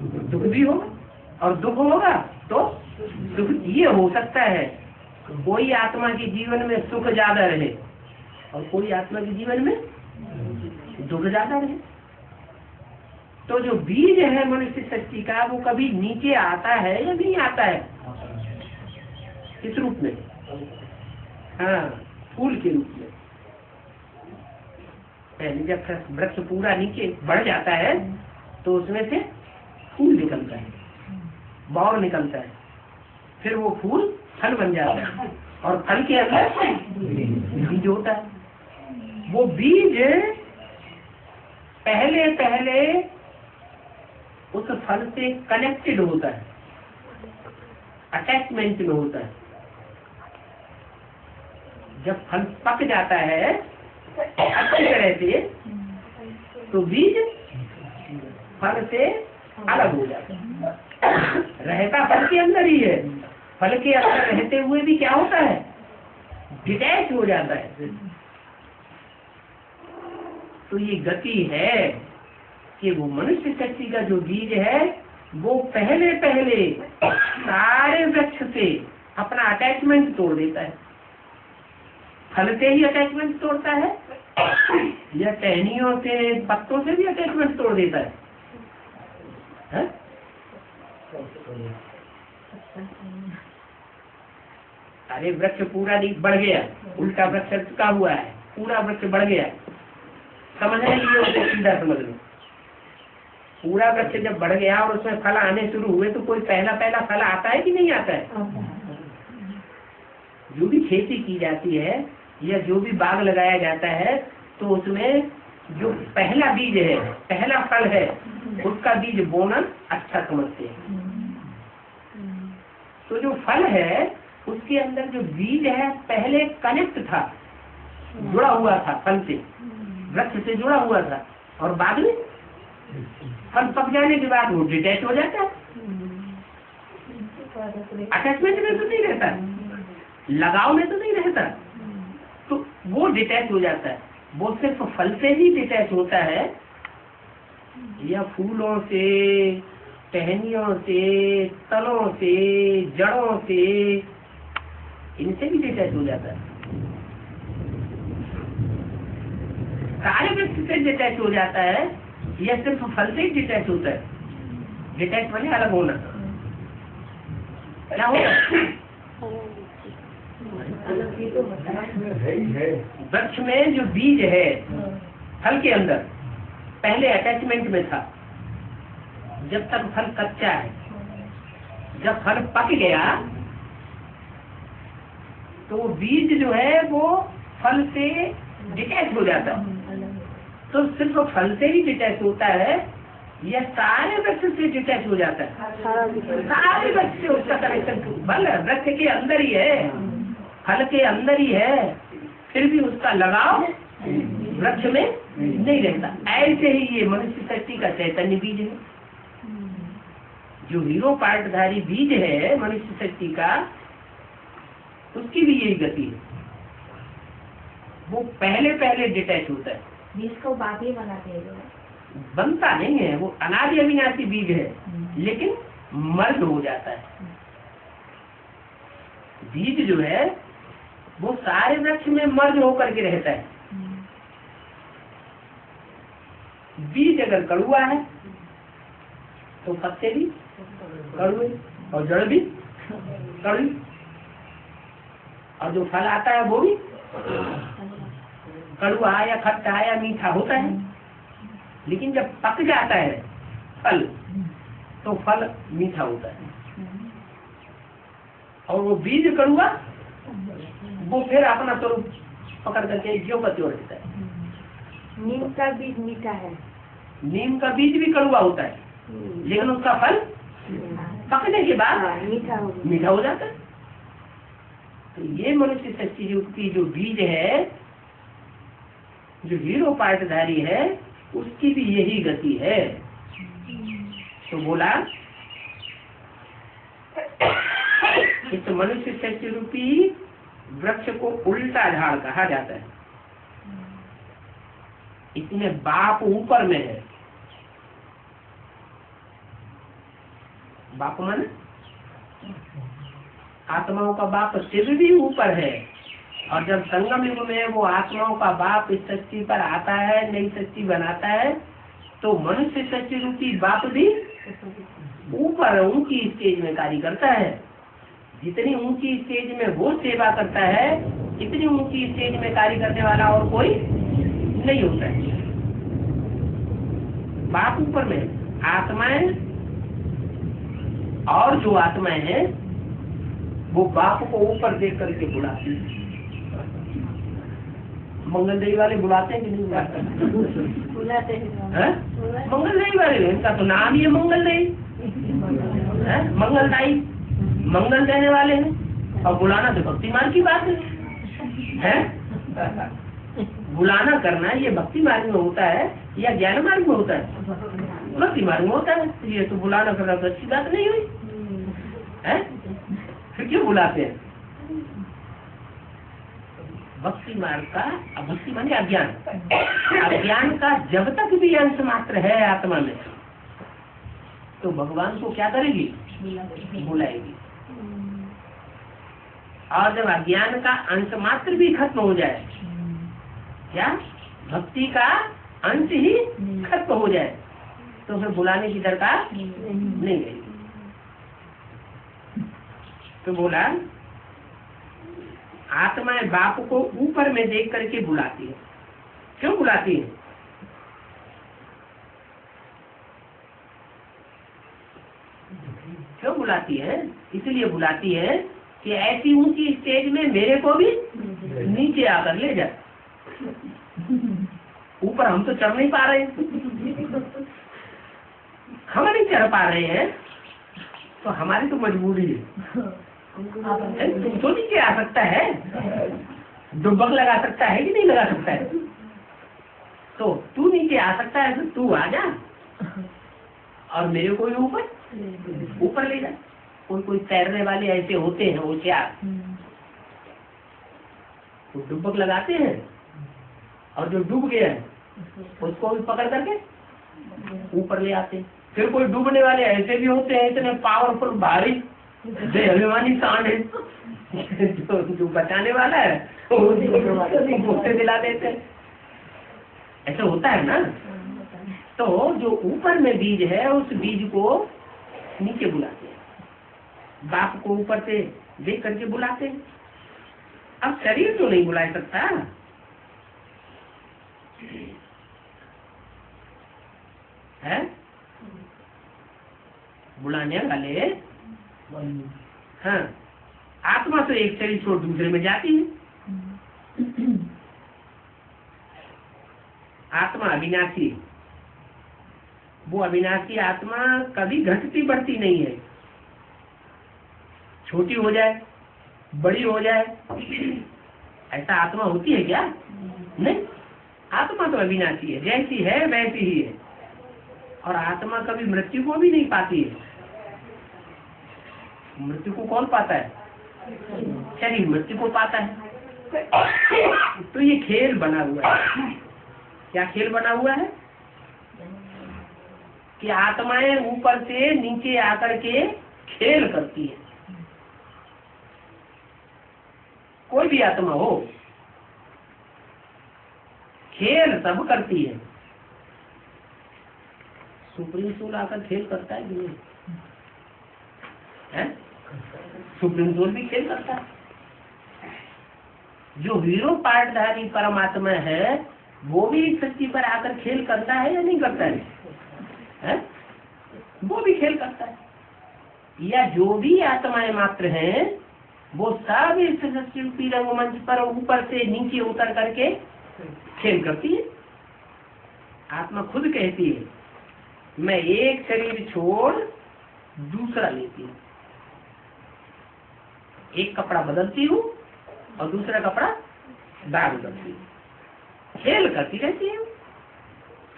दुख भी होगा और दुख होगा तो सुख। ये हो सकता है कोई आत्मा के जीवन में सुख ज्यादा रहे और कोई आत्मा के जीवन में दुख ज्यादा रहे। तो जो बीज है मनुष्य शक्ति का वो कभी नीचे आता है या नहीं आता है? किस रूप में? हाँ, फूल के रूप में। पहले जब वृक्ष पूरा नीचे बढ़ जाता है तो उसमें से फूल निकलता है, बौर निकलता है, फिर वो फूल फल बन जाता है और फल के अंदर बीज होता है। वो बीज पहले पहले उस फल से कनेक्टेड होता है, अटैचमेंट में होता है। जब फल पक जाता है अच्छी तरह से तो बीज फल से अलग हो जाता है। रहता फल के अंदर ही है, फल के अंदर रहते हुए भी क्या होता है? डिटैच हो जाता है। तो ये गति है कि वो मनुष्य शक्ति का जो बीज है वो पहले पहले सारे वृक्ष से अपना अटैचमेंट तोड़ देता है। फल से ही अटैचमेंट तोड़ता है या टहनियों से, पत्तों से भी अटैचमेंट तोड़ देता है? अरे वृक्ष पूरा बढ़ गया, उल्टा वृक्ष चुका हुआ है, पूरा वृक्ष बढ़ गया, समझने के लिए उसे सीधा समझ लो। पूरा वृक्ष जब बढ़ गया और उसमें फल आने शुरू हुए तो कोई पहला पहला फल आता है कि नहीं आता है? जो भी खेती की जाती है या जो भी बाग लगाया जाता है तो उसमें जो पहला बीज है, पहला फल है, उसका बीज बोना अच्छा समझते हैं। तो जो फल है उसके अंदर जो बीज है पहले कनेक्ट था, जुड़ा हुआ था, फल से, वृक्ष से जुड़ा हुआ था, और बाद में फल पक जाने के बाद वो डिटैच हो जाता है। अटैचमेंट में तो नहीं रहता, लगाव में तो नहीं रहता, तो वो डिटैच हो जाता है। वो सिर्फ फल से ही डिटैच होता है या फूलों से, टहनियों से, तलों से, जड़ों से, इनसे भी डिटैच हो जाता है। सारे वृक्ष से डिटैच हो जाता है या सिर्फ फल से ही डिटैच होता है? डिटैच माने अलग होना। क्या होगा? वृक्ष में जो बीज है फल के अंदर पहले अटैचमेंट में था, जब तक फल कच्चा है। जब फल पक गया तो वो बीज जो है वो फल से डिटैच हो जाता है। तो सिर्फ फल से ही डिटैच होता है या सारे वृक्ष से डिटैच हो जाता है? सारे वृक्ष से उसका कनेक्शन वृक्ष के अंदर ही है, फल के अंदर ही है, फिर भी उसका लगाव वृक्ष में नहीं रहता। ऐसे ही ये मनुष्य शक्ति का चैतन्य बीज है, जो हीरो पार्टधारी बीज है मनुष्य शक्ति का, उसकी भी यही गति है। वो पहले पहले डिटैच होता है। बीज को बाद ही बनाते हैं, बनता नहीं है, वो अनादि अविनाशी बीज है, लेकिन मर्ज हो जाता है। बीज जो है वो सारे वृक्ष में मर्ज होकर के रहता है। बीज अगर कड़ुआ है तो पत्ते भी कड़ुए और जड़ भी कड़वी, और जो फल आता है वो भी कड़ुआ या खट्टा या मीठा होता है। लेकिन जब पक जाता है फल तो फल मीठा होता है, और वो बीज कड़ुआ वो फिर अपना स्वरूप पकड़ करके ज्यों का त्यों रहता है। नीम का बीज मीठा है, नीम का बीज भी कड़ुआ होता है, लेकिन उसका फल पकने के बाद मीठा हो जाता है। तो ये मनुष्य शक्ति युक्ति जो बीज है, जो हीरो पार्टधारी है, उसकी भी यही गति है। तो बोला इस मनुष्य सत्य रूपी वृक्ष को उल्टा झाड़ कहा जाता है। इसमें बाप ऊपर में है। बाप मन आत्माओं का बाप शिव भी ऊपर है, और जब संगम युग में वो आत्माओं का बाप इस सच्ची पर आता है, नई सच्ची बनाता है, तो मनुष्य सच्ची रूपी बाप भी ऊपर ऊंची स्टेज में कार्य करता है। जितनी ऊंची स्टेज में वो सेवा करता है, इतनी ऊंची स्टेज में कार्य करने वाला और कोई नहीं होता है। बाप ऊपर में, आत्माएं और जो आत्माएं हैं वो बाप को ऊपर देख करके बुलाती है। मंगलदेवी वाले बुलाते हैं कि नहीं बुलाते हैं? मंगलदेवी वाले, इनका तो नाम ही है मंगलदेवी, मंगलदायी, मंगल देने वाले हैं। और बुलाना तो भक्ति मार्ग की बात है? बुलाना करना ये भक्ति मार्ग में होता है या ज्ञान मार्ग में होता है? भक्ति मार्ग में होता है। ये तो बुलाना करना तो अच्छी बात नहीं हुई है? फिर क्यों बुलाते हैं? भक्ति मार्ग का, भक्ति माने अज्ञान, अज्ञान का जब तक भी अंश मात्र है आत्मा में, तो भगवान को क्या करेगी? बुलाएगी। और जब अज्ञान का अंश मात्र भी खत्म हो जाए, क्या भक्ति का अंश ही खत्म हो जाए, तो फिर बुलाने की दरकार नहीं रहेगी। तो बोला आत्माएं बाप को ऊपर में देख करके बुलाती है। क्यों बुलाती है? क्यों बुलाती है? इसलिए बुलाती है कि ऐसी ऊंची स्टेज में मेरे को भी नीचे आकर ले जाए। ऊपर हम तो चढ़ नहीं पा रहे, हम नहीं चढ़ पा रहे हैं, तो हमारी तो मजबूरी है। तुम तो नीचे आ सकता है, डुबक लगा सकता है कि नहीं लगा सकता है? तो तू नीचे आ सकता है, तो तू आ जा और मेरे को ऊपर ले जा। कोई तैरने वाले ऐसे होते हैं होशियार, वो डुबक लगाते हैं और जो डूब गया है उसको भी पकड़ करके ऊपर ले आते हैं। फिर कोई डूबने वाले ऐसे भी होते हैं इतने पावरफुल भारी अभिमानी सांड है जो बचाने वाला है उससे दिला देते हैं। ऐसा होता है ना। तो जो ऊपर में बीज है उस बीज को नीचे बुलाते हैं, बाप को ऊपर से देख करके बुलाते हैं। अब शरीर तो नहीं बुला सकता है, बुलाने वाले हाँ, आत्मा तो एक शरीर छोड़ दूसरे में जाती है। आत्मा अविनाशी, वो अविनाशी आत्मा कभी घटती बढ़ती नहीं है। छोटी हो जाए, बड़ी हो जाए, ऐसा आत्मा होती है क्या? नहीं, आत्मा तो अविनाशी है, जैसी है वैसी ही है। और आत्मा कभी मृत्यु को भी नहीं पाती है। मृत्यु को कौन पाता है? शरीर मृत्यु को पाता है। तो ये खेल बना हुआ है। क्या खेल बना हुआ है? कि आत्माएं ऊपर से नीचे आकर के खेल करती है। कोई भी आत्मा हो, खेल सब करती है। सुप्रीम सोल आकर खेल करता है कि नहीं? सुप्रीम सोल भी खेल करता है। जो हीरो पार्टधारी परमात्मा है वो भी इस सच्ची पर आकर खेल करता है या नहीं करता है? वो भी खेल करता है। या जो भी आत्माएं मात्र हैं वो सब इस सच्ची रंगमंच पर ऊपर से नीचे उतर करके खेल करती है। आत्मा खुद कहती है मैं एक शरीर छोड़ दूसरा लेती हूँ, एक कपड़ा बदलती हूँ और दूसरा कपड़ा दाग करती हूँ। खेल करती रहती है।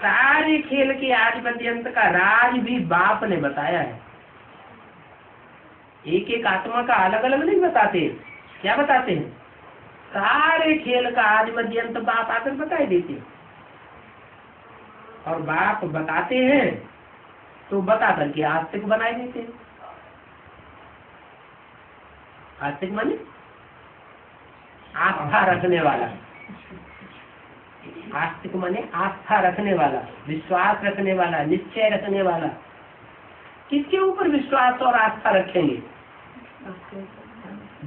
सारे खेल के आदि पर्यंत का राज भी बाप ने बताया है। एक एक आत्मा का अलग अलग नहीं बताते। क्या बताते हैं? सारे खेल का आदि पर्यंत बाप आकर बताए देते हैं। और बाप बताते हैं तो बता करके आस्तिक बनाए देते हैं। आस्तिक माने आस्था रखने वाला। आस्तिक माने आस्था रखने वाला, विश्वास रखने वाला, निश्चय रखने वाला। किसके ऊपर विश्वास और आस्था रखेंगे?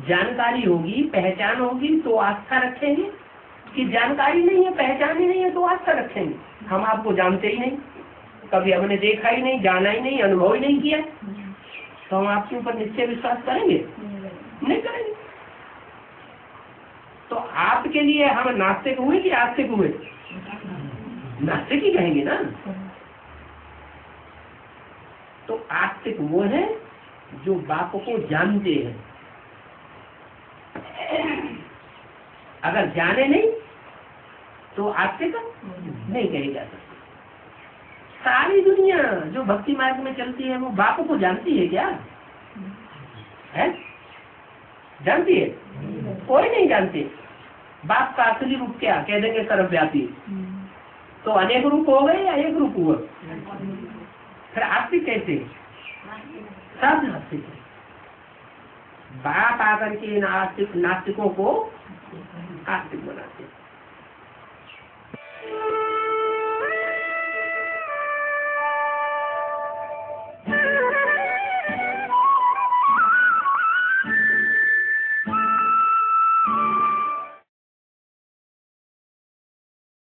जानकारी होगी, पहचान होगी तो आस्था रखेंगे। कि जानकारी नहीं है, पहचान ही नहीं है तो आस्था रखेंगे। हम आपको जानते ही नहीं, कभी हमने देखा ही नहीं, जाना ही नहीं, अनुभव ही नहीं किया, तो हम आपके ऊपर निश्चय विश्वास करेंगे? नहीं करेंगे। तो आपके लिए हम नास्तिक हुए कि आस्तिक हुए? नास्तिक ही कहेंगे ना। तो आस्तिक वो है जो बाप को जानते हैं। अगर जाने नहीं तो आस्तिक नहीं कही जा सकती। सारी दुनिया जो भक्ति मार्ग में चलती है वो बाप को जानती है क्या? है? जानती है? कोई नहीं जानती। बाप का असली रूप क्या? कह देंगे सर्वव्यापी। तो अनेक रूप हो गए या एक रूप हुआ? फिर आस्तिक कैसे? सब नास्तिक है। बाप आकर के नास्तिकों को आस्तिक बना